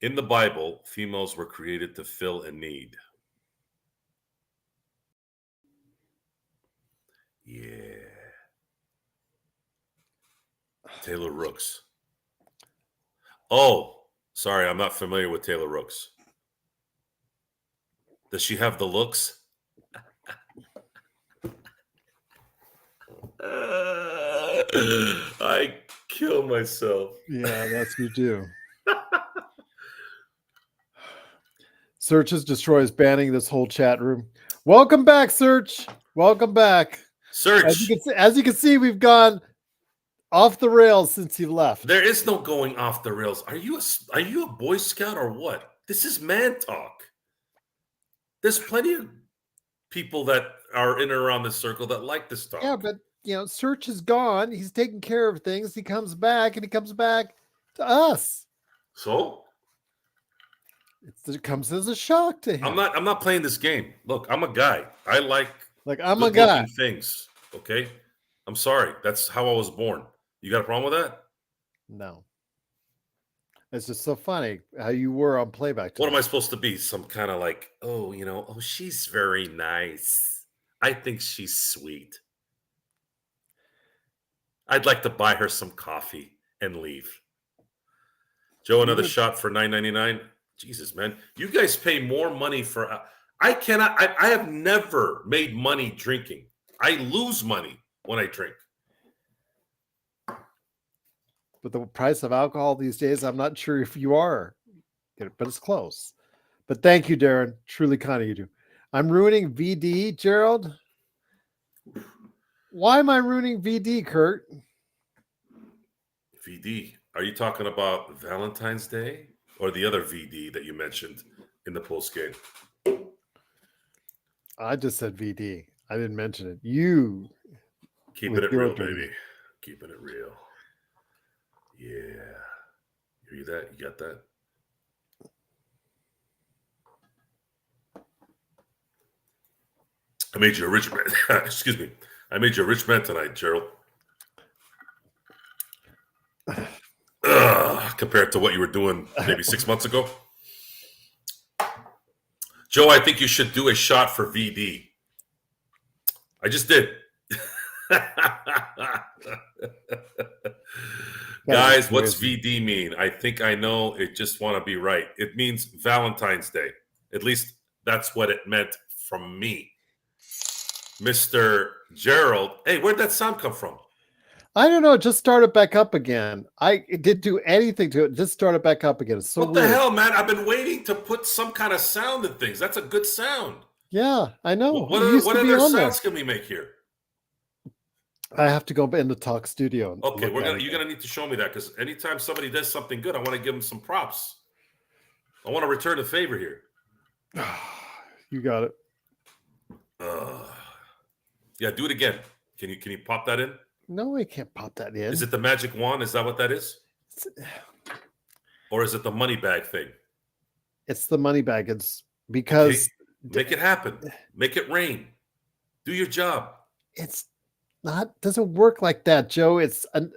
In the Bible, females were created to fill a need. Yeah. Taylor Rooks. Oh, sorry, I'm not familiar with Taylor Rooks. Does she have the looks? I kill myself. Yeah, that's you do. Searches destroys banning this whole chat room. Welcome back, Search. Welcome back. Search. As you can see, we've gone off the rails since you left. There is no going off the rails. Are you a Boy Scout or what? This is man talk. There's plenty of people that are in and around this circle that like this talk. Yeah, but Search is gone. He's taking care of things. He comes back, and he comes back to us. So it comes as a shock to him. I'm not playing this game. Look, I'm a guy. I like I'm a guy. Things. Okay. I'm sorry. That's how I was born. You got a problem with that? No. It's just so funny how you were on playback tonight. What am I supposed to be? Some kind of like, she's very nice. I think she's sweet. I'd like to buy her some coffee and leave. Joe, another shot for $9.99. Jesus, man. You guys pay more money for... I have never made money drinking. I lose money when I drink. But the price of alcohol these days, I'm not sure if you are. But it's close. But thank you, Darren. Truly kind of you do. I'm ruining VD, Gerald. Why am I ruining VD, Kurt? VD. Are you talking about Valentine's Day or the other VD that you mentioned in the post game? I just said VD. I didn't mention it. You keeping it real, baby. Keeping it real. Yeah. You hear that? You got that? I made you a rich man. Excuse me. I made you a rich man tonight, Gerald. Compared to what you were doing maybe 6 months ago. Joe, I think you should do a shot for VD. I just did. Guys, what's VD mean? I think I know. It just want to be right. It means Valentine's Day. At least that's what it meant from me. Mr. Gerald. Hey, where'd that sound come from? I don't know. It just started back up again. It didn't do anything to it. It just started back up again. It's so what weird. The hell, man? I've been waiting to put some kind of sound in things. That's a good sound. Yeah, I know. What other sounds can we make here? I have to go in the talk studio. Okay, you're gonna need to show me that, because anytime somebody does something good, I want to give them some props. I want to return a favor here. You got it. Yeah, do it again. Can you pop that in? No, I can't pop that in. Is it the magic wand? Is that what that is? Or is it the money bag thing? It's the money bag. It's because make it happen. Make it rain. Do your job. It's not doesn't work like that, Joe. It's an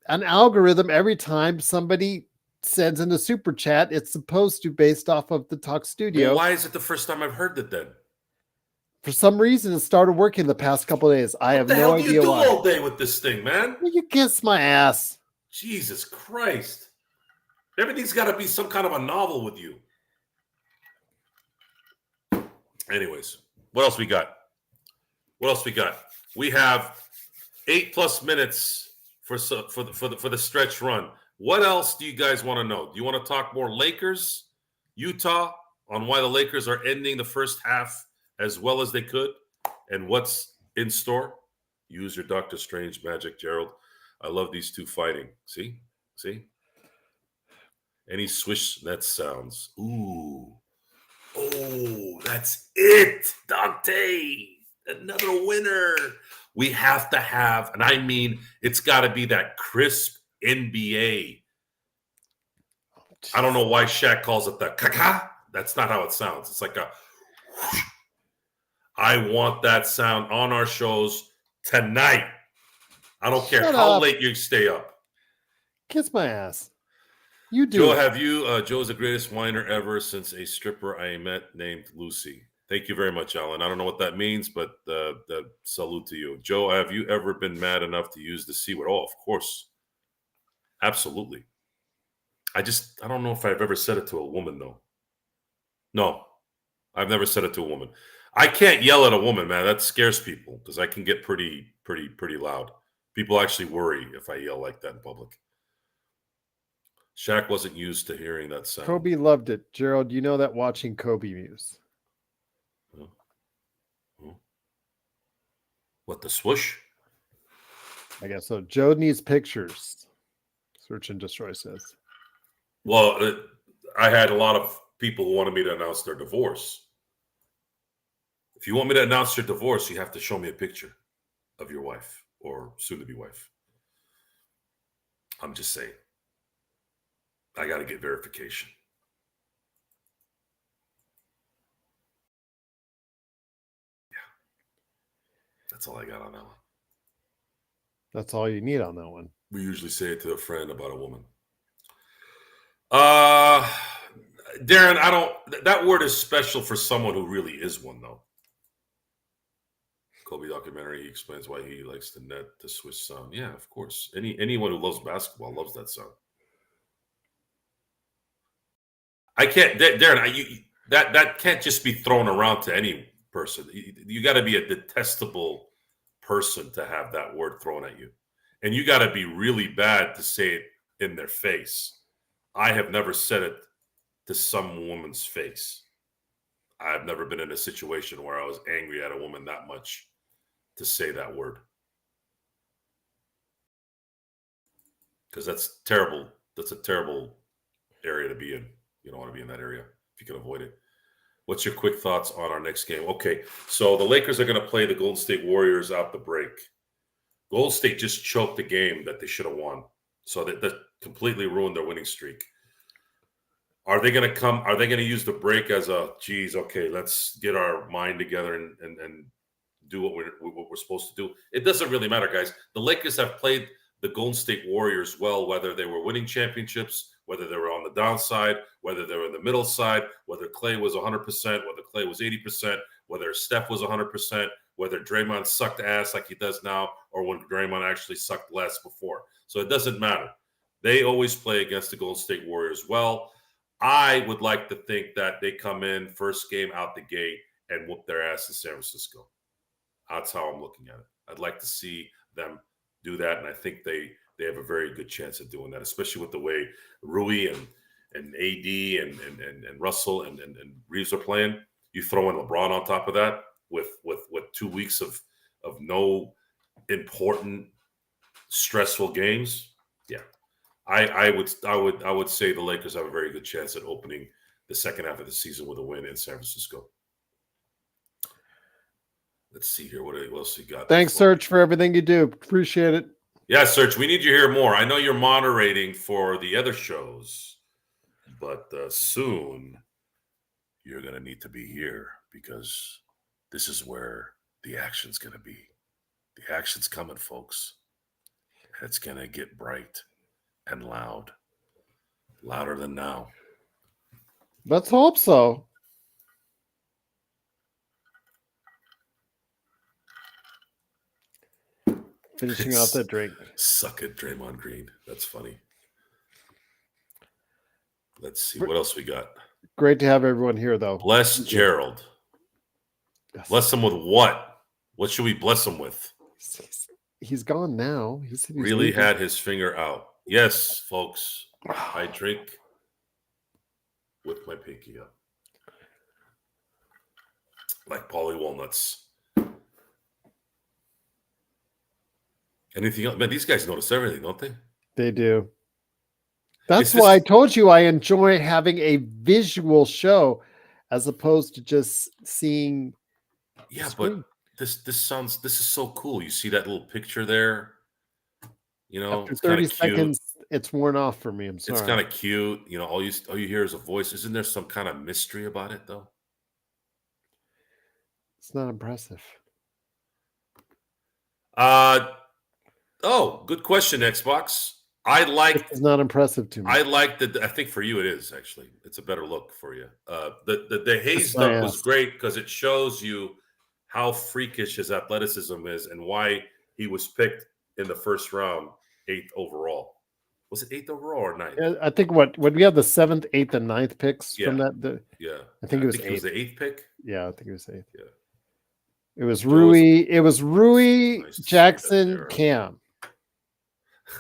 algorithm. Every time somebody sends in a super chat, it's supposed to based off of the talk studio. Well, why is it the first time I've heard it then? For some reason, it started working the past couple of days. I have no idea why. What the hell do you do all day with this thing, man? Well, you kiss my ass. Jesus Christ. Everything's got to be some kind of a novel with you. Anyways, what else we got? We have 8+ minutes for the stretch run. What else do you guys want to know? Do you want to talk more Lakers, Utah, on why the Lakers are ending the first half as well as they could, and what's in store? Use your Doctor Strange magic, Gerald. I love these two fighting. See? Any swish net sounds. Ooh. Oh, that's it, Dante. Another winner. We have to have, and I mean, it's got to be that crisp NBA. I don't know why Shaq calls it the caca. That's not how it sounds. It's like a whoosh. I want that sound on our shows tonight. I don't care how late you stay up. Kiss my ass. You do. Joe, Joe's the greatest whiner ever since a stripper I met named Lucy. Thank you very much, Alan. I don't know what that means, but salute to you. Joe, have you ever been mad enough to use the C word? Oh, of course. Absolutely. I don't know if I've ever said it to a woman, though. No, I've never said it to a woman. I can't yell at a woman, man. That scares people because I can get pretty loud. People actually worry if I yell like that in public. Shaq wasn't used to hearing that sound. Kobe loved it. Gerald, you know that watching Kobe Muse. What, the swoosh? I guess so. Joe needs pictures. Search and Destroy says. Well, I had a lot of people who wanted me to announce their divorce. If you want me to announce your divorce, you have to show me a picture of your wife or soon-to-be wife. I'm just saying. I got to get verification. Yeah. That's all I got on that one. That's all you need on that one. We usually say it to a friend about a woman. Darren, that word is special for someone who really is one, though. Kobe documentary, he explains why he likes the net, the Swiss sound. Yeah, of course. Anyone who loves basketball loves that sound. I can't, Darren. That can't just be thrown around to any person. You got to be a detestable person to have that word thrown at you, and you got to be really bad to say it in their face. I have never said it to some woman's face. I've never been in a situation where I was angry at a woman that much to say that word, because that's terrible. That's a terrible area to be in. You don't want to be in that area if you can avoid it. What's your quick thoughts on our next game? Okay, so the Lakers are going to play the Golden State Warriors out the break. Golden State just choked the game that they should have won. So that completely ruined their winning streak. Are they going to come? Are they going to use the break as a, geez, okay, let's get our mind together and do what we're supposed to do? It doesn't really matter, guys. The Lakers have played the Golden State Warriors well, whether they were winning championships, whether they were on the downside, whether they were in the middle side, whether Clay was 100%, whether Clay was 80%, whether Steph was 100%, whether Draymond sucked ass like he does now or when Draymond actually sucked less before. So it doesn't matter. They always play against the Golden State Warriors well. I would like to think that they come in first game out the gate and whoop their ass in San Francisco. That's how I'm looking at it. I'd like to see them do that, and I think they have a very good chance of doing that, especially with the way Rui and AD and Russell and Reeves are playing. You throw in LeBron on top of that with 2 weeks of no important stressful games. Yeah, I would say the Lakers have a very good chance at opening the second half of the season with a win in San Francisco. Let's see here. What else you got? Thanks, Serge, for everything you do. Appreciate it. Yeah, Serge, we need you here more. I know you're moderating for the other shows, but soon you're going to need to be here because this is where the action's going to be. The action's coming, folks. It's going to get bright and loud. Louder than now. Let's hope so. Finishing off that drink. Suck it, Draymond Green. That's funny. Let's see. What else we got? Great to have everyone here, though. Bless Gerald. Yes. Bless him with what? What should we bless him with? He's gone now. He's really leaving. Had his finger out. Yes, folks. I drink with my pinky up. Like Paulie Walnuts. Anything else? Man, these guys notice everything, don't they? They do. That's why I told you I enjoy having a visual show as opposed to just seeing. Yeah, but this is so cool. You see that little picture there? You know, after 30 seconds, it's worn off for me. I'm sorry. It's kind of cute. You know, all you hear is a voice. Isn't there some kind of mystery about it, though? It's not impressive. Oh, good question, Xbox. It's not impressive to me. I like that. I think for you it is actually. It's a better look for you. The Hayes dunk was great because it shows you how freakish his athleticism is and why he was picked in the first round, 8th overall. Was it 8th overall or 9th? I think when we have the 7th, 8th, and 9th picks from that. I think it was 8th. It was the 8th pick. Yeah, I think it was 8th. Yeah. It was Rui. It was Rui, nice Jackson, Cam.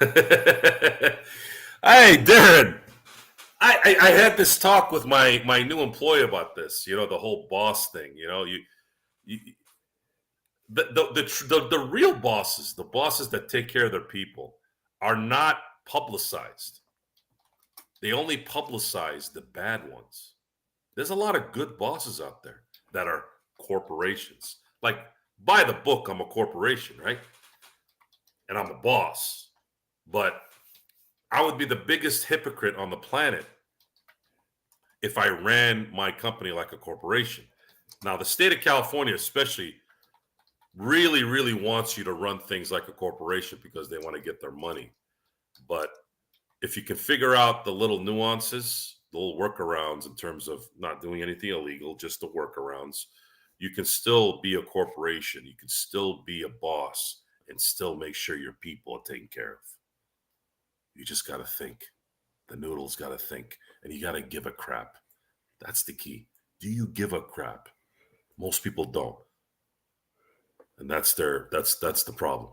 Hey, Darren. I had this talk with my new employee about this. You know, the whole boss thing. You know, the real bosses, the bosses that take care of their people, are not publicized. They only publicize the bad ones. There's a lot of good bosses out there that are corporations. Like, by the book, I'm a corporation, right? And I'm a boss. But I would be the biggest hypocrite on the planet if I ran my company like a corporation. Now, the state of California especially really, really wants you to run things like a corporation because they want to get their money. But if you can figure out the little nuances, the little workarounds in terms of not doing anything illegal, just the workarounds, you can still be a corporation. You can still be a boss and still make sure your people are taken care of. You just got to think. The noodles got to think. And you got to give a crap. That's the key. Do you give a crap? Most people don't. And that's the problem.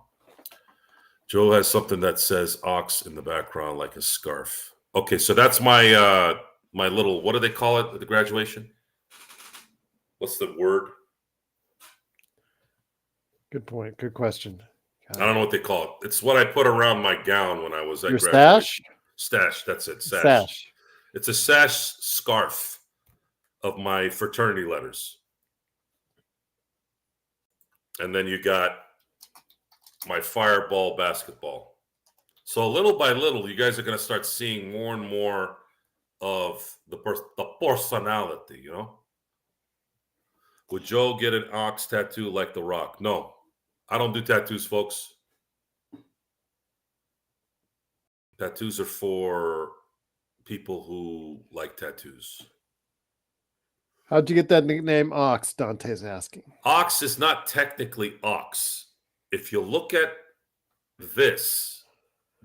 Joe has something that says Ox in the background like a scarf. Okay, so that's my my little, what do they call it at the graduation? What's the word? Good point. Good question. I don't know what they call it. It's what I put around my gown when I was at graduation. Stash? Stash, that's it. Sash. It's a sash scarf of my fraternity letters. And then you got my fireball basketball. So little by little, you guys are going to start seeing more and more of the personality, you know? Would Joe get an ox tattoo like The Rock? No. I don't do tattoos, folks. Tattoos are for people who like tattoos. How'd you get that nickname Ox? Dante's asking. Ox is not technically ox. If you look at this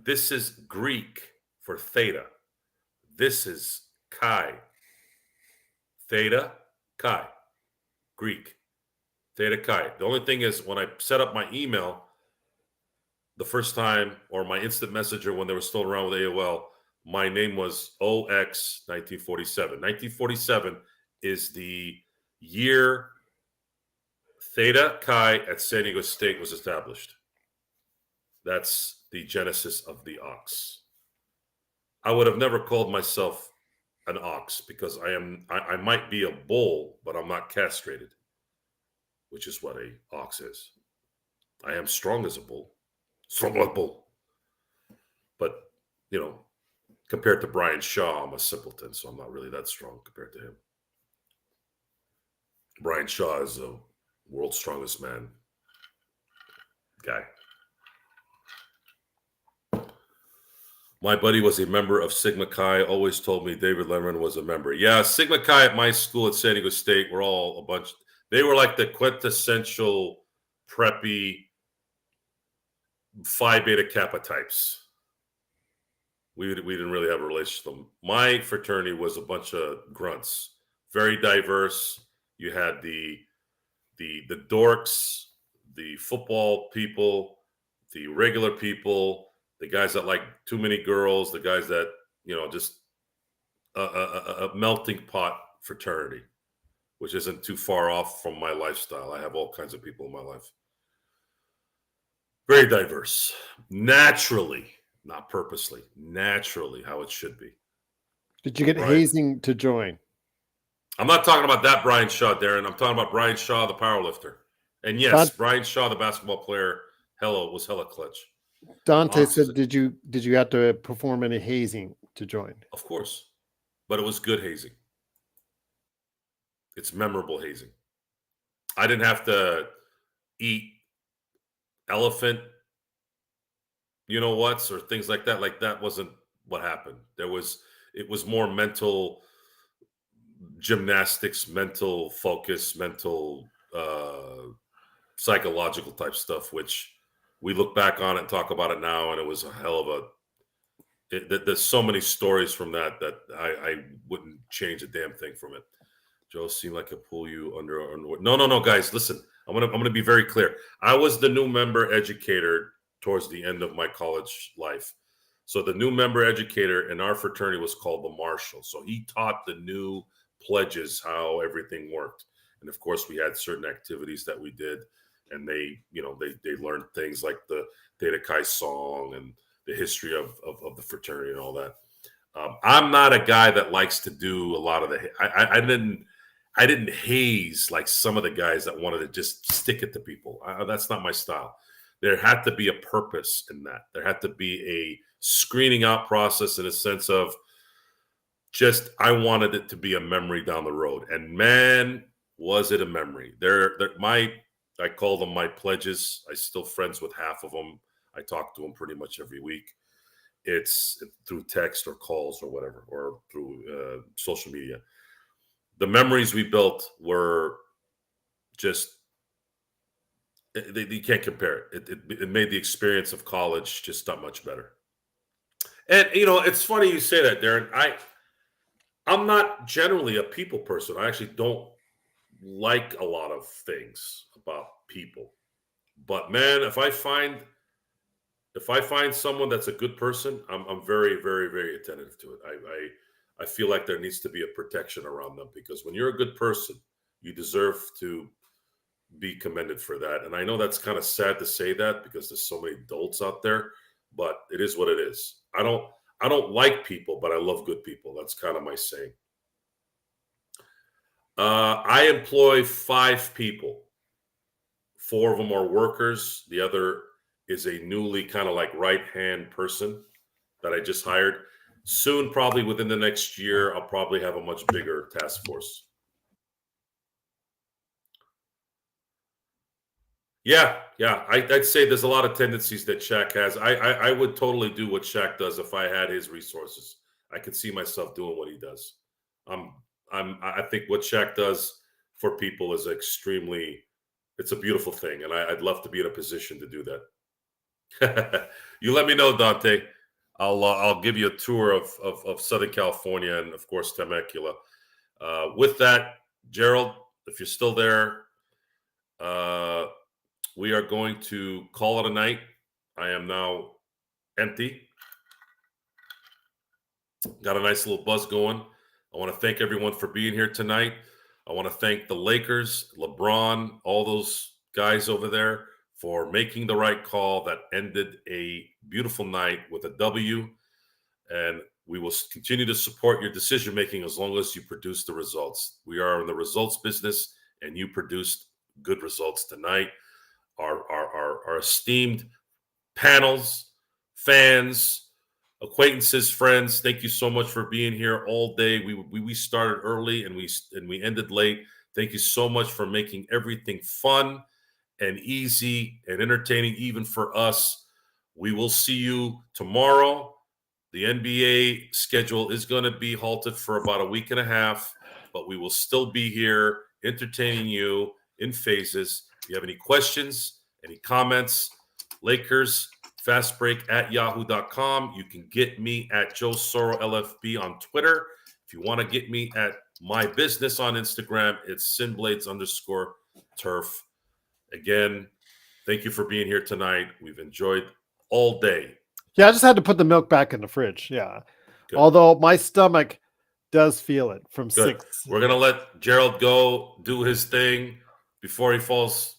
is Greek for theta. This is chi. Theta, chi. Greek. Theta chi. The only thing is when I set up my email the first time, or my instant messenger when they were still around with AOL, my name was OX 1947. 1947 is the year Theta Chi at San Diego State was established. That's the genesis of the ox. I would have never called myself an ox because I might be a bull, but I'm not castrated, which is what a ox is. I am strong as a bull, strong like a bull. But, compared to Brian Shaw, I'm a simpleton, so I'm not really that strong compared to him. Brian Shaw is the world's strongest man guy. My buddy was a member of Sigma Chi, always told me David Lemon was a member. Yeah, Sigma Chi at my school at San Diego State were all a bunch. They were like the quintessential preppy Phi Beta Kappa types. We didn't really have a relationship with them. My fraternity was a bunch of grunts, very diverse. You had the dorks, the football people, the regular people, the guys that like too many girls, the guys that, just a melting pot fraternity, which isn't too far off from my lifestyle. I have all kinds of people in my life. Very diverse. Naturally, not purposely, naturally how it should be. Did you get hazing to join? I'm not talking about that Brian Shaw, Darren. I'm talking about Brian Shaw, the powerlifter. And yes, Brian Shaw, the basketball player, was hella clutch. Dante said, did you have to perform any hazing to join? Of course. But it was good hazing. It's memorable hazing. I didn't have to eat elephant, whats, or things like that. Like that wasn't what happened. It was more mental gymnastics, mental focus, mental psychological type stuff, which we look back on it and talk about it now, and it was a hell of there's so many stories from that I wouldn't change a damn thing from it. Joe seemed like I pull you under. No, guys, listen. I'm gonna be very clear. I was the new member educator towards the end of my college life. So the new member educator in our fraternity was called the marshal. So he taught the new pledges how everything worked. And of course, we had certain activities that we did, and they learned things like the Theta Chi song and the history of the fraternity and all that. I'm not a guy that likes to do a lot of the. I didn't haze like some of the guys that wanted to just stick it to people. That's not my style. There had to be a purpose in that. There had to be a screening out process in a sense of just I wanted it to be a memory down the road. And man, was it a memory. I call them my pledges. I'm still friends with half of them. I talk to them pretty much every week. It's through text or calls or whatever, or through social media. The memories we built were just, you can't compare it. It made the experience of college just that much better. And, it's funny you say that, Darren. I'm not generally a people person. I actually don't like a lot of things about people. But man, if I find someone that's a good person, I'm very, very, very attentive to it. I feel like there needs to be a protection around them, because when you're a good person, you deserve to be commended for that. And I know that's kind of sad to say that because there's so many dolts out there, but it is what it is. I don't like people, but I love good people. That's kind of my saying. I employ 5 people. 4 of them are workers. The other is a newly kind of like right-hand person that I just hired. Soon, probably within the next year, I'll probably have a much bigger task force. Yeah. I'd say there's a lot of tendencies that Shaq has. I would totally do what Shaq does if I had his resources. I could see myself doing what he does. I'm I think what Shaq does for people is it's a beautiful thing, and I'd love to be in a position to do that. You let me know, Dante. I'll give you a tour of Southern California and of course Temecula. With that, Gerald, if you're still there, we are going to call it a night. I am now empty. Got a nice little buzz going. I want to thank everyone for being here tonight. I want to thank the Lakers, LeBron, all those guys over there for making the right call that ended a beautiful night with a W. And we will continue to support your decision making as long as you produce the results. We are in the results business, and you produced good results tonight. Our esteemed panels, fans, acquaintances, friends, thank you so much for being here all day. We started early and we ended late. Thank you so much for making everything fun and easy and entertaining, even for us. We will see you tomorrow. The NBA schedule is going to be halted for about a week and a half, but we will still be here entertaining you in phases. If you have any questions, any comments, Lakers Fast Break at yahoo.com. You can get me at Joe Soro LFB on Twitter. If you want to get me at my business on Instagram, it's sinblades_turf. Again, thank you for being here tonight. We've enjoyed all day. Yeah, I just had to put the milk back in the fridge. Yeah. Good. Although my stomach does feel it from Good. 6. We're going to let Gerald go do his thing before he falls.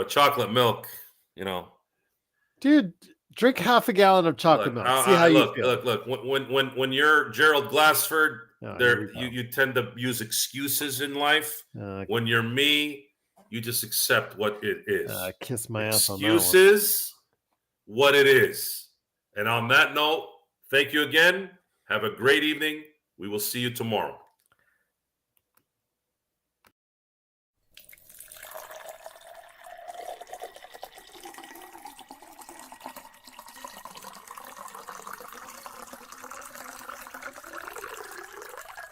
Chocolate milk, Dude, drink half a gallon of chocolate milk. See how you feel. Look. When you're Gerald Glassford, here we go. you tend to use excuses in life. When you're me, you just accept what it is. Kiss my ass on that one. Excuses, what it is. And on that note, thank you again. Have a great evening. We will see you tomorrow.